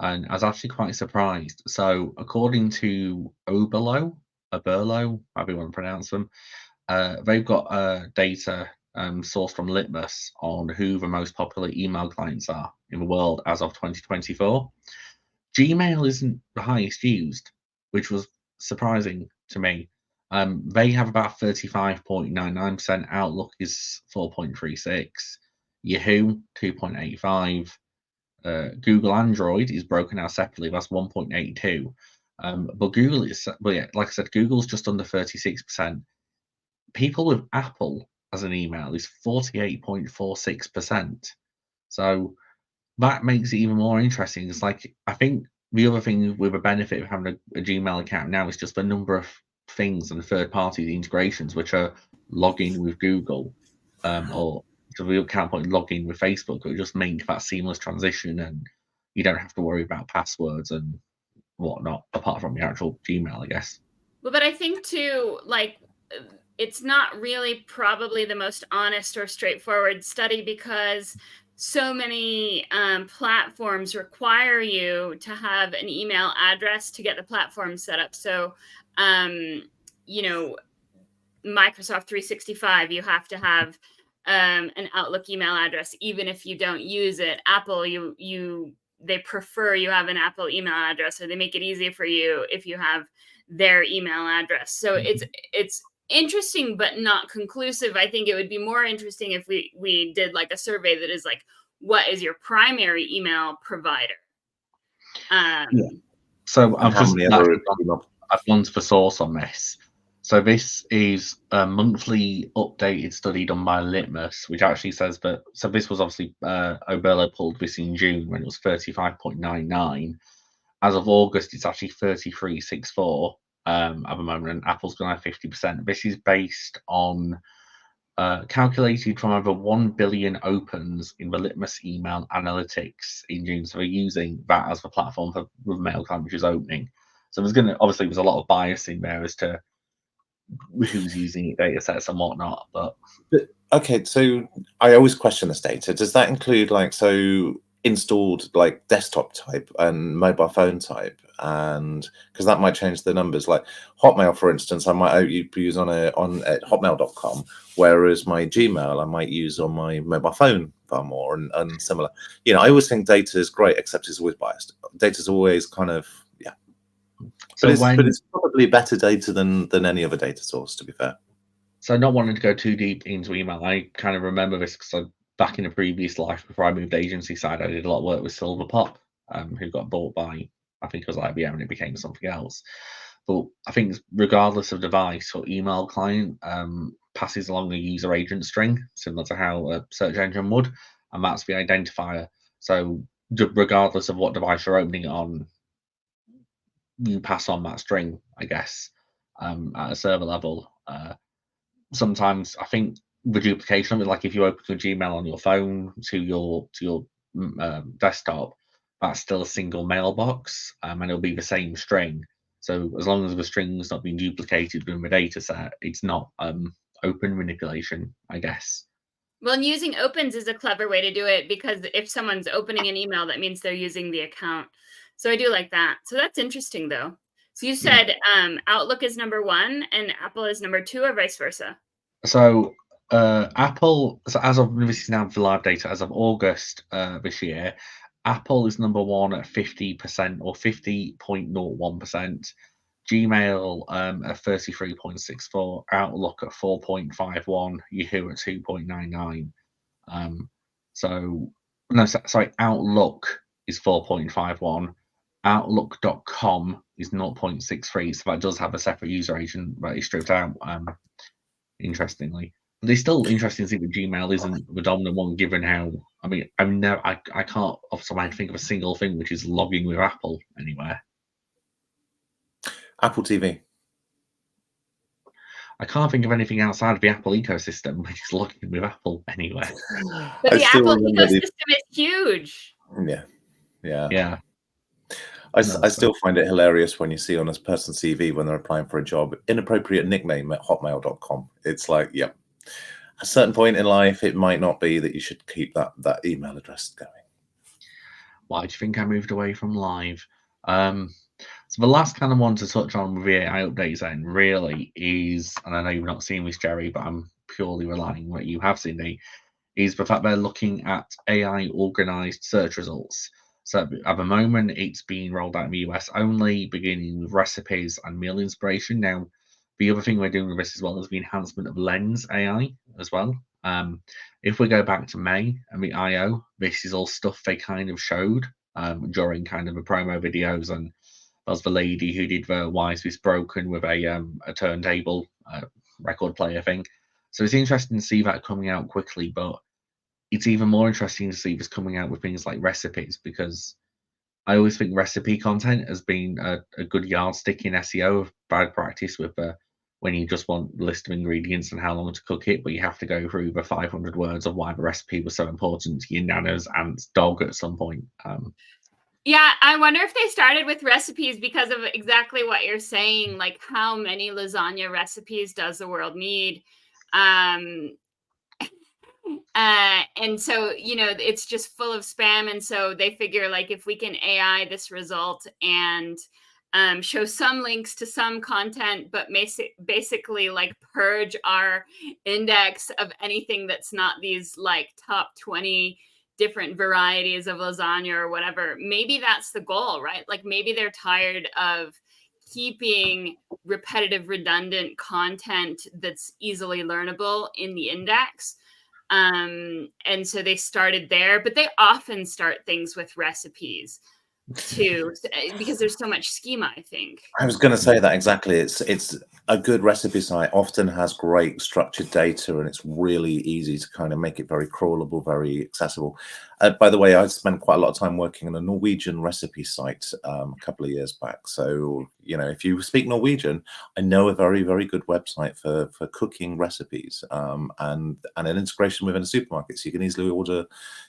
and I was actually quite surprised. So according to Oberlo, however you want to pronounce them, they've got data sourced from Litmus on who the most popular email clients are in the world as of 2024. Gmail isn't the highest used, which was surprising to me. They have about 35.99%. Outlook is 4.36. Yahoo 2.85. Google Android is broken out separately. That's 1.82. But Google is, but yeah, like I said, Google's just under 36%. People with Apple as an email is 48.46%. So that makes it even more interesting. It's like, I think the other thing with a benefit of having a Gmail account now is just the number of things and third-party integrations which are logging with Google, or so we can't point logging with Facebook. It would just make that seamless transition, and you don't have to worry about passwords and whatnot, apart from the actual Gmail, I guess. Well, but I think too, like, it's not really probably the most honest or straightforward study, because so many platforms require you to have an email address to get the platform set up. So, you know, Microsoft 365, you have to have an Outlook email address, even if you don't use it. Apple, they prefer you have an Apple email address, or they make it easy for you if you have their email address. So it's interesting, but not conclusive. I think it would be more interesting if we did like a survey that is like, what is your primary email provider? Yeah. So I've gone to the source on this. So this is a monthly updated study done by Litmus, which actually says that, so this was obviously, Oberlo pulled this in June when it was 35.99. As of August, it's actually 33.64 at the moment, and Apple's going to have 50%. This is based on, calculated from over 1 billion opens in the Litmus email analytics in June. So we're using that as the platform for the mail client which is opening. So there's a lot of bias in there as to who's using it, data sets and whatnot. But okay, so I always question this data. Does that include installed like desktop type and mobile phone type? And because that might change the numbers. Like Hotmail, for instance, I might use on at hotmail.com, whereas my Gmail I might use on my mobile phone far more, and similar. You know, I always think data is great, except it's always biased. Data is always kind of, yeah. So but it's probably better data than any other data source, to be fair. So not wanting to go too deep into email, I kind of remember this because back in a previous life, before I moved agency side, I did a lot of work with Silverpop, who got bought by, I think it was IBM, and it became something else. But I think regardless of device or email client, passes along a user agent string, similar to how a search engine would, and that's the identifier. So regardless of what device you're opening it on, you pass on that string, I guess, at a server level. Sometimes I think the duplication of it, like if you open your Gmail on your phone to your desktop, that's still a single mailbox, and it'll be the same string. So as long as the string's not being duplicated within the data set, it's not open manipulation, I guess. Well, and using opens is a clever way to do it, because if someone's opening an email, that means they're using the account. So I do like that. So that's interesting, though. So you said Outlook is number 1 and Apple is number 2, or vice versa? So Apple, so as of, this is now the live data, as of August this year, Apple is number 1 at 50% or 50.01%. Gmail at 33.64, Outlook at 4.51, Yahoo at 2.99. Outlook is 4.51. Outlook.com is 0.63, so that does have a separate user agent that is stripped out, interestingly. But it's still interesting to see that Gmail isn't the dominant one, given how, I mean, I can't off the top of my head think of a single thing which is logging with Apple anywhere. Apple TV. I can't think of anything outside of the Apple ecosystem which is logging with Apple anywhere. But the Apple ecosystem is huge. Yeah. I still find it hilarious when you see on a person's CV when they're applying for a job, inappropriate nickname at hotmail.com. It's like, yeah, at a certain point in life, it might not be that you should keep that email address going. Why do you think I moved away from live? So the last kind of one to touch on with the AI updates then really is, and I know you've not seen this, Gerry, but I'm purely relying on what you have seen, is the fact they're looking at AI organized search results. So at the moment, it's being rolled out in the US only, beginning with recipes and meal inspiration. Now, the other thing we're doing with this as well is the enhancement of Lens AI as well. If we go back to May and the IO, this is all stuff they kind of showed during kind of the promo videos, and there was the lady who did the Why Is This Broken with a turntable record player thing. So it's interesting to see that coming out quickly, but it's even more interesting to see this coming out with things like recipes, because I always think recipe content has been a good yardstick in SEO of bad practice with when you just want the list of ingredients and how long to cook it, but you have to go through the 500 words of why the recipe was so important to your nana's aunt's dog at some point. Yeah, I wonder if they started with recipes because of exactly what you're saying, like how many lasagna recipes does the world need? And so, it's just full of spam. And so they figure, like, if we can AI this result and show some links to some content, but basically like purge our index of anything that's not these like top 20 different varieties of lasagna or whatever, maybe that's the goal, right? Like maybe they're tired of keeping repetitive, redundant content that's easily learnable in the index. And so they started there, but they often start things with recipes too, because there's so much schema, I think. I was going to say that exactly. It's a good recipe site often has great structured data, and it's really easy to kind of make it very crawlable, very accessible. By the way, I spent quite a lot of time working on a Norwegian recipe site a couple of years back. So, if you speak Norwegian, I know a very, very good website for cooking recipes and an integration within a supermarket, so you can easily order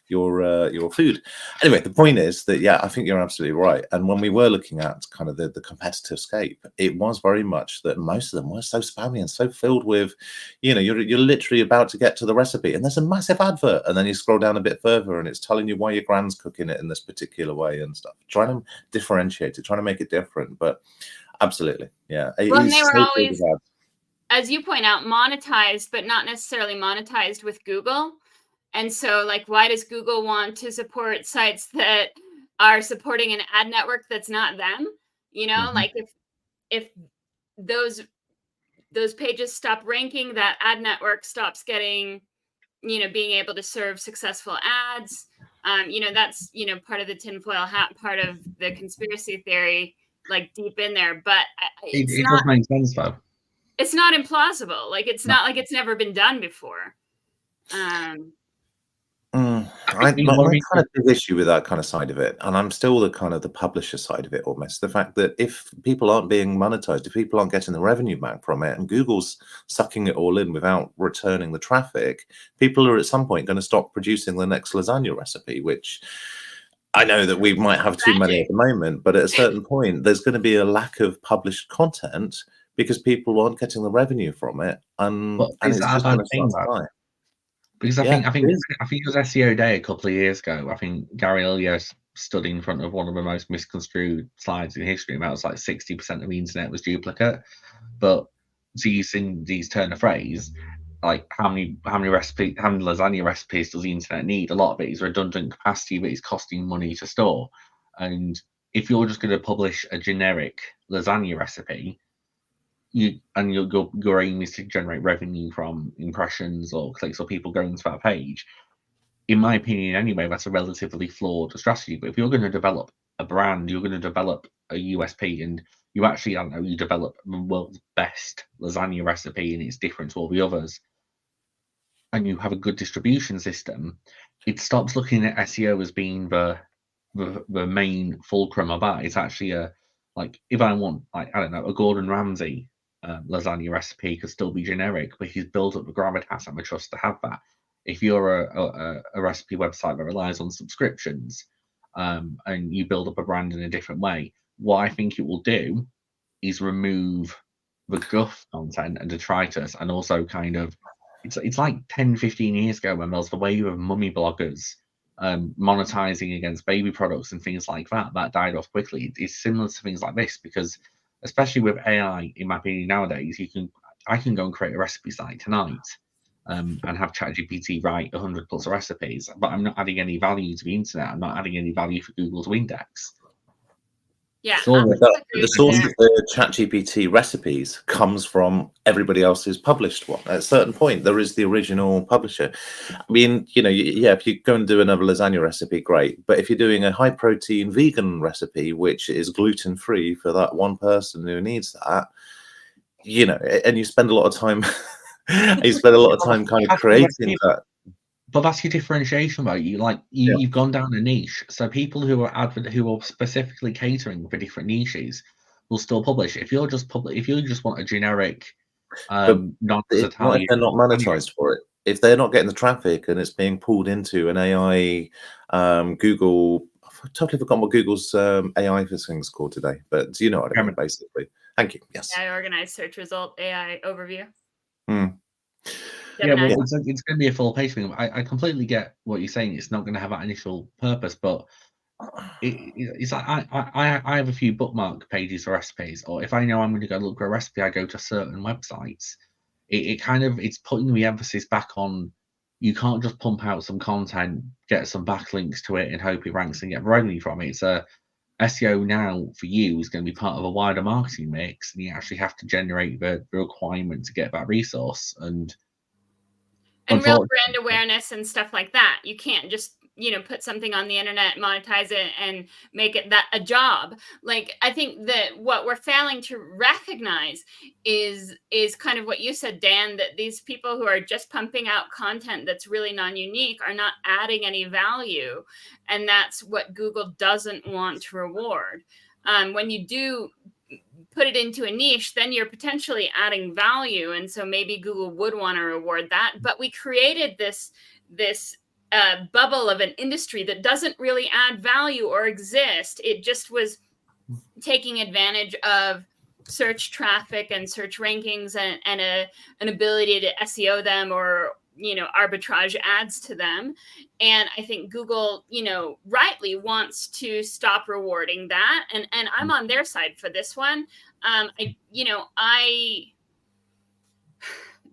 your food. Anyway, the point is that, yeah, I think you're absolutely right. And when we were looking at kind of the competitive scape, it was very much that most of them were so spammy and so filled with, you're literally about to get to the recipe and there's a massive advert, and then you scroll down a bit further and it's telling you why your grand's cooking it in this particular way and stuff, trying to differentiate it, trying to make it different. But absolutely, yeah. Well, and they were always, as you point out, monetized, but not necessarily monetized with Google. And so, like, why does Google want to support sites that are supporting an ad network that's not them? Like if those pages stop ranking, that ad network stops getting, being able to serve successful ads. That's, part of the tinfoil hat, part of the conspiracy theory, like deep in there. But it does make sense, though. It's not implausible. Like, it's not like it's never been done before. My kind of big issue with that kind of side of it, and I'm still the kind of the publisher side of it almost, the fact that if people aren't being monetized, if people aren't getting the revenue back from it, and Google's sucking it all in without returning the traffic, people are at some point going to stop producing the next lasagna recipe, which I know that we might have too many at the moment, but at a certain point, there's going to be a lack of published content because people aren't getting the revenue from it, and it's just going to start to die. Because I think it was SEO Day a couple of years ago. I think Gerry stood in front of one of the most misconstrued slides in history. About it was like 60% of the internet was duplicate. But to use these turn of phrase, like how many lasagna recipes does the internet need? A lot of it is redundant capacity, but it's costing money to store. And if you're just going to publish a generic lasagna recipe, your aim is to generate revenue from impressions or clicks or people going to that page, in my opinion anyway, that's a relatively flawed strategy. But if you're going to develop a brand, you're going to develop a USP, and you actually, you develop the world's best lasagna recipe and it's different to all the others, and you have a good distribution system, it stops looking at SEO as being the main fulcrum of that. It's actually like, if I want, like, I don't know, a Gordon Ramsay lasagna recipe could still be generic, but he's built up the gravitas and the trust to have that. If you're a recipe website that relies on subscriptions, and you build up a brand in a different way, what I think it will do is remove the guff content and detritus, and also kind of, it's like 10-15 years ago when there was the wave of mummy bloggers monetizing against baby products and things like that. That died off quickly. It's similar to things like this, because especially with AI, in my opinion, nowadays, I can go and create a recipe site tonight and have ChatGPT write 100 plus recipes, but I'm not adding any value to the internet. I'm not adding any value for Google to index. Yeah, So the source of the ChatGPT recipes comes from everybody else's published one. At a certain point, there is the original publisher. I mean, you know, yeah, if you go and do another lasagna recipe, great. But if you're doing a high protein vegan recipe, which is gluten free for that one person who needs that, you know, and you spend a lot of time, you spend a lot of time kind of creating that. But that's your differentiation, though. You've gone down a niche. So people who are specifically catering for different niches will still publish. If you just want a generic, But not as not if Italian, they're not monetized for it. If they're not getting the traffic and it's being pulled into an AI, Google. I've totally forgotten what Google's AI for things called today, but you know what I mean, basically. Thank you. Yes. AI organized search result AI overview. Yeah, well, it's going to be a full page thing. I completely get what you're saying. It's not going to have that initial purpose, but it's like I have a few bookmark pages for recipes, or if I know I'm going to go look for a recipe, I go to certain websites. It's putting the emphasis back on you can't just pump out some content, get some backlinks to it, and hope it ranks and get revenue from it. It's SEO now for you is going to be part of a wider marketing mix, and you actually have to generate the requirement to get that resource and real brand awareness and stuff like that. You can't just, you know, put something on the internet, monetize it, and make it that a job. Like, I think that what we're failing to recognize is kind of what you said, Dan, that these people who are just pumping out content that's really non-unique are not adding any value. And that's what Google doesn't want to reward. When you do put it into a niche, then you're potentially adding value. And so maybe Google would want to reward that. But we created this bubble of an industry that doesn't really add value or exist. It just was taking advantage of search traffic and search rankings and an ability to SEO them or, you know, arbitrage ads to them. And I think Google, you know, rightly wants to stop rewarding that. And I'm on their side for this one.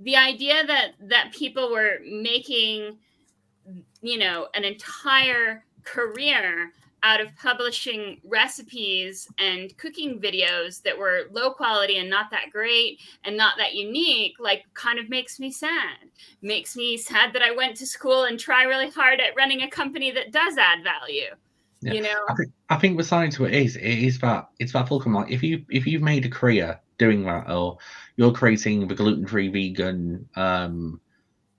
The idea that people were making, you know, an entire career out of publishing recipes and cooking videos that were low quality and not that great and not that unique, like, kind of makes me sad. Makes me sad that I went to school and try really hard at running a company that does add value. Yeah. You know, I think the side to it is that it's that fulcrum. Like, if you've made a career doing that, or you're creating the gluten-free vegan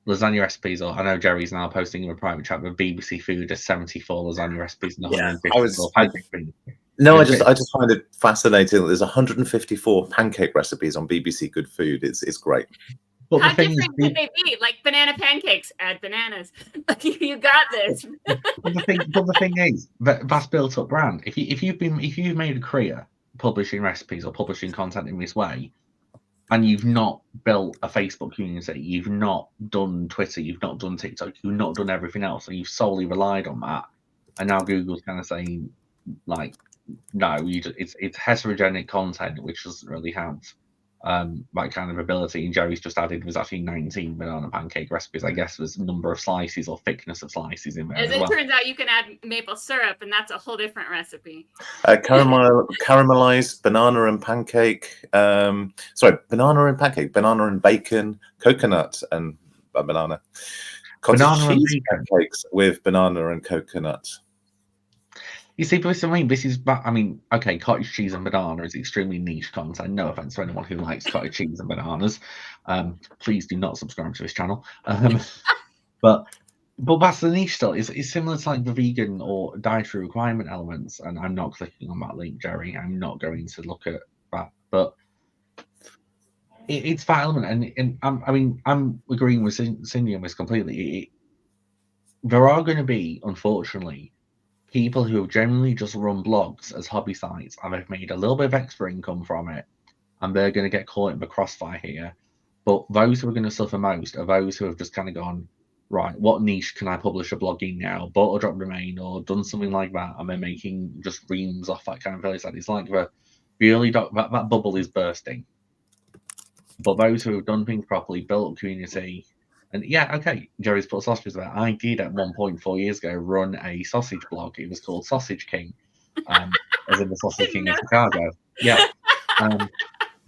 lasagna recipes, or I know Gerry's now posting in a private chat with BBC Food as 74 lasagna recipes and 154 pancake recipes. No, I just find it fascinating that there's 154 pancake recipes on BBC Good Food. It's great. But how different could they be? Like banana pancakes, add bananas. You got this. But the thing is, that's built up brand. If you've made a career publishing recipes or publishing content in this way, and you've not built a Facebook community, you've not done Twitter, you've not done TikTok, you've not done everything else, and you've solely relied on that, and now Google's kind of saying, like, no, it's heterogenic content, which doesn't really have that kind of ability. And Gerry's just added was actually 19 banana pancake recipes. I guess there's number of slices or thickness of slices in there. As it turns out, you can add maple syrup, and that's a whole different recipe. Caramelized banana and pancake. Banana and pancake, banana and bacon, coconut and a banana. Cottage cheese pancakes with banana and coconut. You see, but okay, cottage cheese and banana is extremely niche content. No offense to anyone who likes cottage cheese and bananas. Please do not subscribe to this channel. But that's the niche still. It's similar to like the vegan or dietary requirement elements. And I'm not clicking on that link, Gerry. I'm not going to look at that. But it's that element. And I'm agreeing with Cindy on this completely. There are going to be, unfortunately, people who generally just run blogs as hobby sites and they've made a little bit of extra income from it, and they're going to get caught in the crossfire here. But those who are going to suffer most are those who have just kind of gone, right, what niche can I publish a blog in now? Bought a drop domain or done something like that, and they're making just reams off that kind of value. It's like the early that bubble is bursting. But those who have done things properly, built up community. And yeah, okay, Gerry's put sausages there. I did at one point 4 years ago run a sausage blog. It was called Sausage King. as in the Sausage King No. of Chicago. Yeah.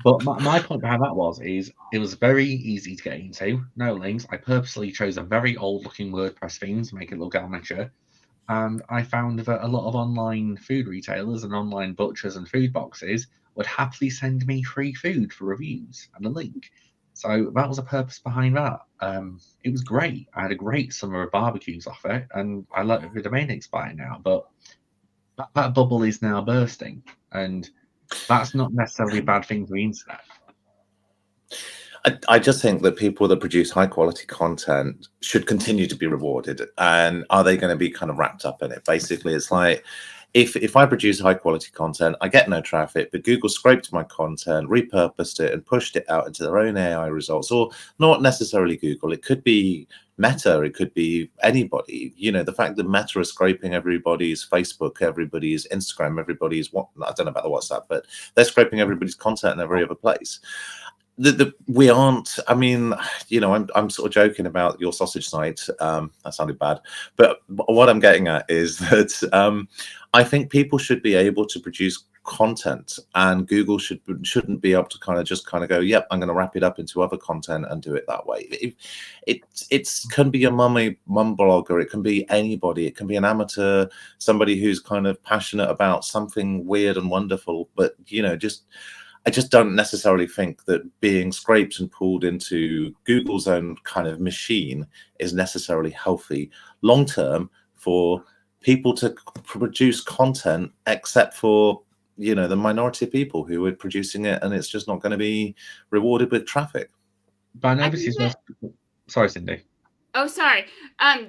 But my point behind that is it was very easy to get into. No links. I purposely chose a very old-looking WordPress theme to make it look amateur. And I found that a lot of online food retailers and online butchers and food boxes would happily send me free food for reviews and a link. So that was the purpose behind that. It was great. I had a great summer of barbecues off it, and I let the domain expire now. But that bubble is now bursting, and that's not necessarily a bad thing for the internet. I just think that people that produce high quality content should continue to be rewarded. And are they going to be kind of wrapped up in it? Basically, it's like if I produce high quality content, I get no traffic, but Google scraped my content, repurposed it, and pushed it out into their own AI results, or not necessarily Google. It could be Meta, it could be anybody. You know, the fact that Meta is scraping everybody's Facebook, everybody's Instagram, everybody's what I don't know about the WhatsApp, but they're scraping everybody's content in every other place. We aren't. I mean, you know, I'm sort of joking about your sausage site. That sounded bad, but what I'm getting at is that I think people should be able to produce content, and Google shouldn't be able to kind of go, yep, I'm going to wrap it up into other content and do it that way. It can be a mum blogger, it can be anybody, it can be an amateur, somebody who's kind of passionate about something weird and wonderful, but you know, I just don't necessarily think that being scraped and pulled into Google's own kind of machine is necessarily healthy long term for people to produce content, except for, you know, the minority of people who are producing it, and it's just not going to be rewarded with traffic. But I know this is sorry, Cindy. Oh, sorry.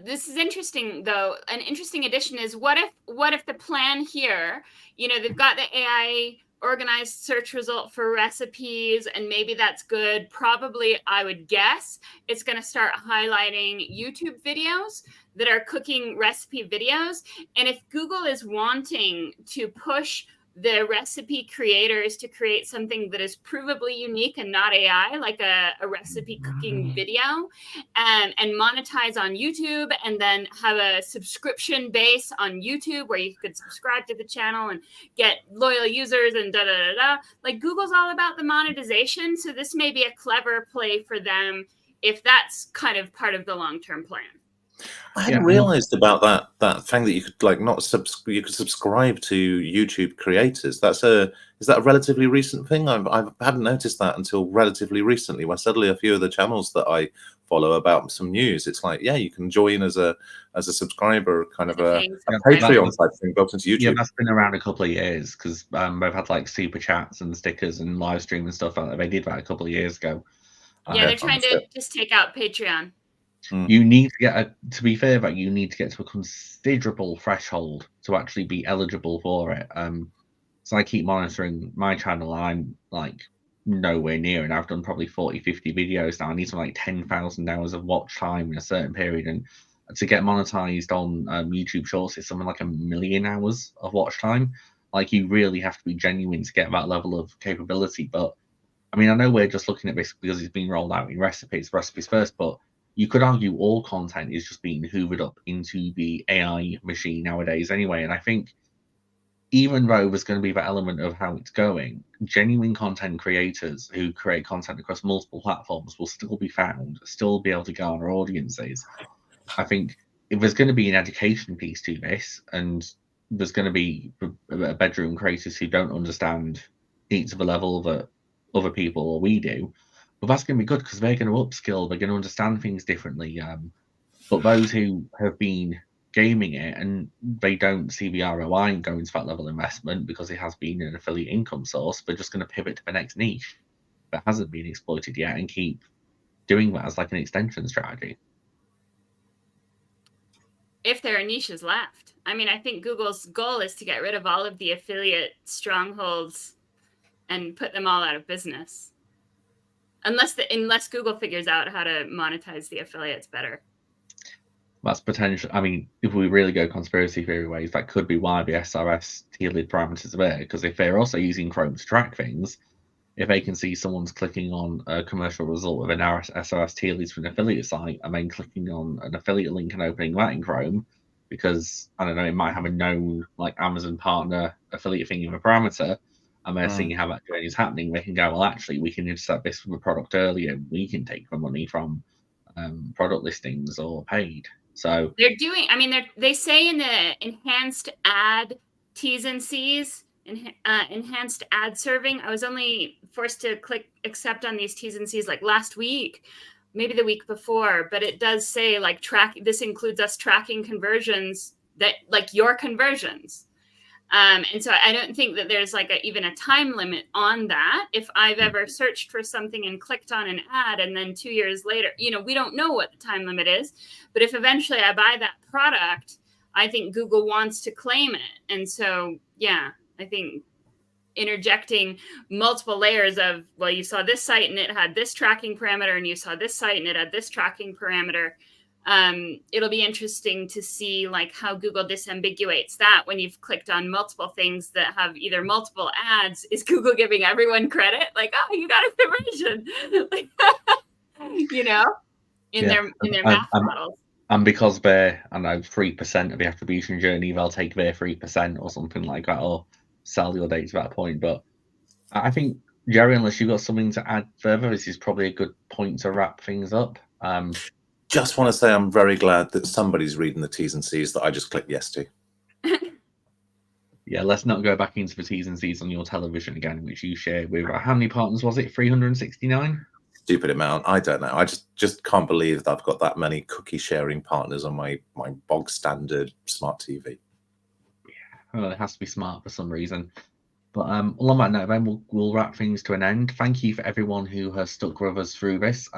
This is interesting, though. An interesting addition is what if the plan here, you know, they've got the AI organized search result for recipes, and maybe that's good. Probably, I would guess, it's going to start highlighting YouTube videos that are cooking recipe videos. And if Google is wanting to push the recipe creators to create something that is provably unique and not AI, like a recipe cooking video, and monetize on YouTube, and then have a subscription base on YouTube where you could subscribe to the channel and get loyal users and da da da da. Like, Google's all about the monetization, so this may be a clever play for them if that's kind of part of the long-term plan. I hadn't realized about that thing that you could you could subscribe to YouTube creators. Is that a relatively recent thing? I hadn't noticed that until relatively recently, where suddenly a few of the channels that I follow about some news, it's like, yeah, you can join as a subscriber, kind of a Patreon type thing built into YouTube. Yeah, that's been around a couple of years, because they've had like super chats and stickers and live stream and stuff like that. They did that a couple of years ago. Yeah, they're trying to just take out Patreon. You need to get to be fair, but you need to get to a considerable threshold to actually be eligible for it. So I keep monitoring my channel. I'm like nowhere near, and I've done probably 40-50 videos now. I need something like 10,000 hours of watch time in a certain period, and to get monetized on YouTube Shorts, it's something like 1 million hours of watch time. Like, you really have to be genuine to get that level of capability. But I mean, I know we're just looking at this because it's being rolled out in recipes first, but you could argue all content is just being hoovered up into the AI machine nowadays anyway. And I think even though there's going to be that element of how it's going, genuine content creators who create content across multiple platforms will still be found, still be able to garner audiences. I think if there's going to be an education piece to this, and there's going to be bedroom creators who don't understand each of the level that other people or we do, but that's going to be good because they're going to upskill, they're going to understand things differently. But those who have been gaming it and they don't see the ROI and go into that level of investment because it has been an affiliate income source, they're just going to pivot to the next niche that hasn't been exploited yet and keep doing that as like an extension strategy. If there are niches left. I mean, I think Google's goal is to get rid of all of the affiliate strongholds and put them all out of business. Unless Google figures out how to monetize the affiliates better. That's potential. I mean, if we really go conspiracy theory ways, that could be why the SRS tiered parameters are there. Because if they're also using Chrome to track things, if they can see someone's clicking on a commercial result with an SRS tier list for an affiliate site and then clicking on an affiliate link and opening that in Chrome, because I don't know, it might have a known like Amazon partner affiliate thing in a parameter, and they're seeing how that journey is happening. They can go, well, actually, we can intercept this from a product earlier. We can take the money from product listings or paid. So they're doing. I mean, they say in the enhanced ad T's and C's, enhanced ad serving. I was only forced to click accept on these T's and C's like last week, maybe the week before, but it does say like this includes us tracking conversions that like your conversions. And so I don't think that there's like even a time limit on that. If I've ever searched for something and clicked on an ad, and then 2 years later, we don't know what the time limit is. But if eventually I buy that product, I think Google wants to claim it. And so, yeah, I think interjecting multiple layers of, well, you saw this site and it had this tracking parameter, and you saw this site and it had this tracking parameter. It'll be interesting to see like how Google disambiguates that when you've clicked on multiple things that have either multiple ads. Is Google giving everyone credit? Like, oh, you got a conversion, in their math models. And because they're, I don't know, 3% of the attribution journey, they'll take their 3% or something like that, or sell your data to that point. But I think, Gerry, unless you've got something to add further, this is probably a good point to wrap things up. Just want to say I'm very glad that somebody's reading the T's and C's that I just clicked yes to. Yeah, let's not go back into the T's and C's on your television again, which you share with, how many partners was it? 369? Stupid amount. I don't know. I just can't believe that I've got that many cookie sharing partners on my bog standard smart TV. Yeah, well, it has to be smart for some reason. But well, on that note, then we'll wrap things to an end. Thank you for everyone who has stuck with us through this.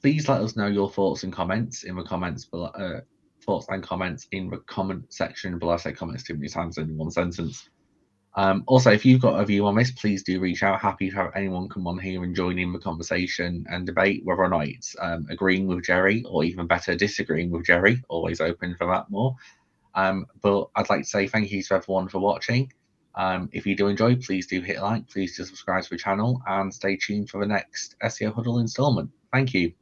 Please let us know your thoughts and comments in the comments below. Thoughts and comments in the comment section below. I say comments too many times in one sentence. Also, if you've got a view on this, please do reach out. Happy to have anyone come on here and join in the conversation and debate whether or not it's agreeing with Gerry, or even better, disagreeing with Gerry. Always open for that more. But I'd like to say thank you to everyone for watching. If you do enjoy, please do hit like, please do subscribe to the channel, and stay tuned for the next SEO Huddle installment. Thank you.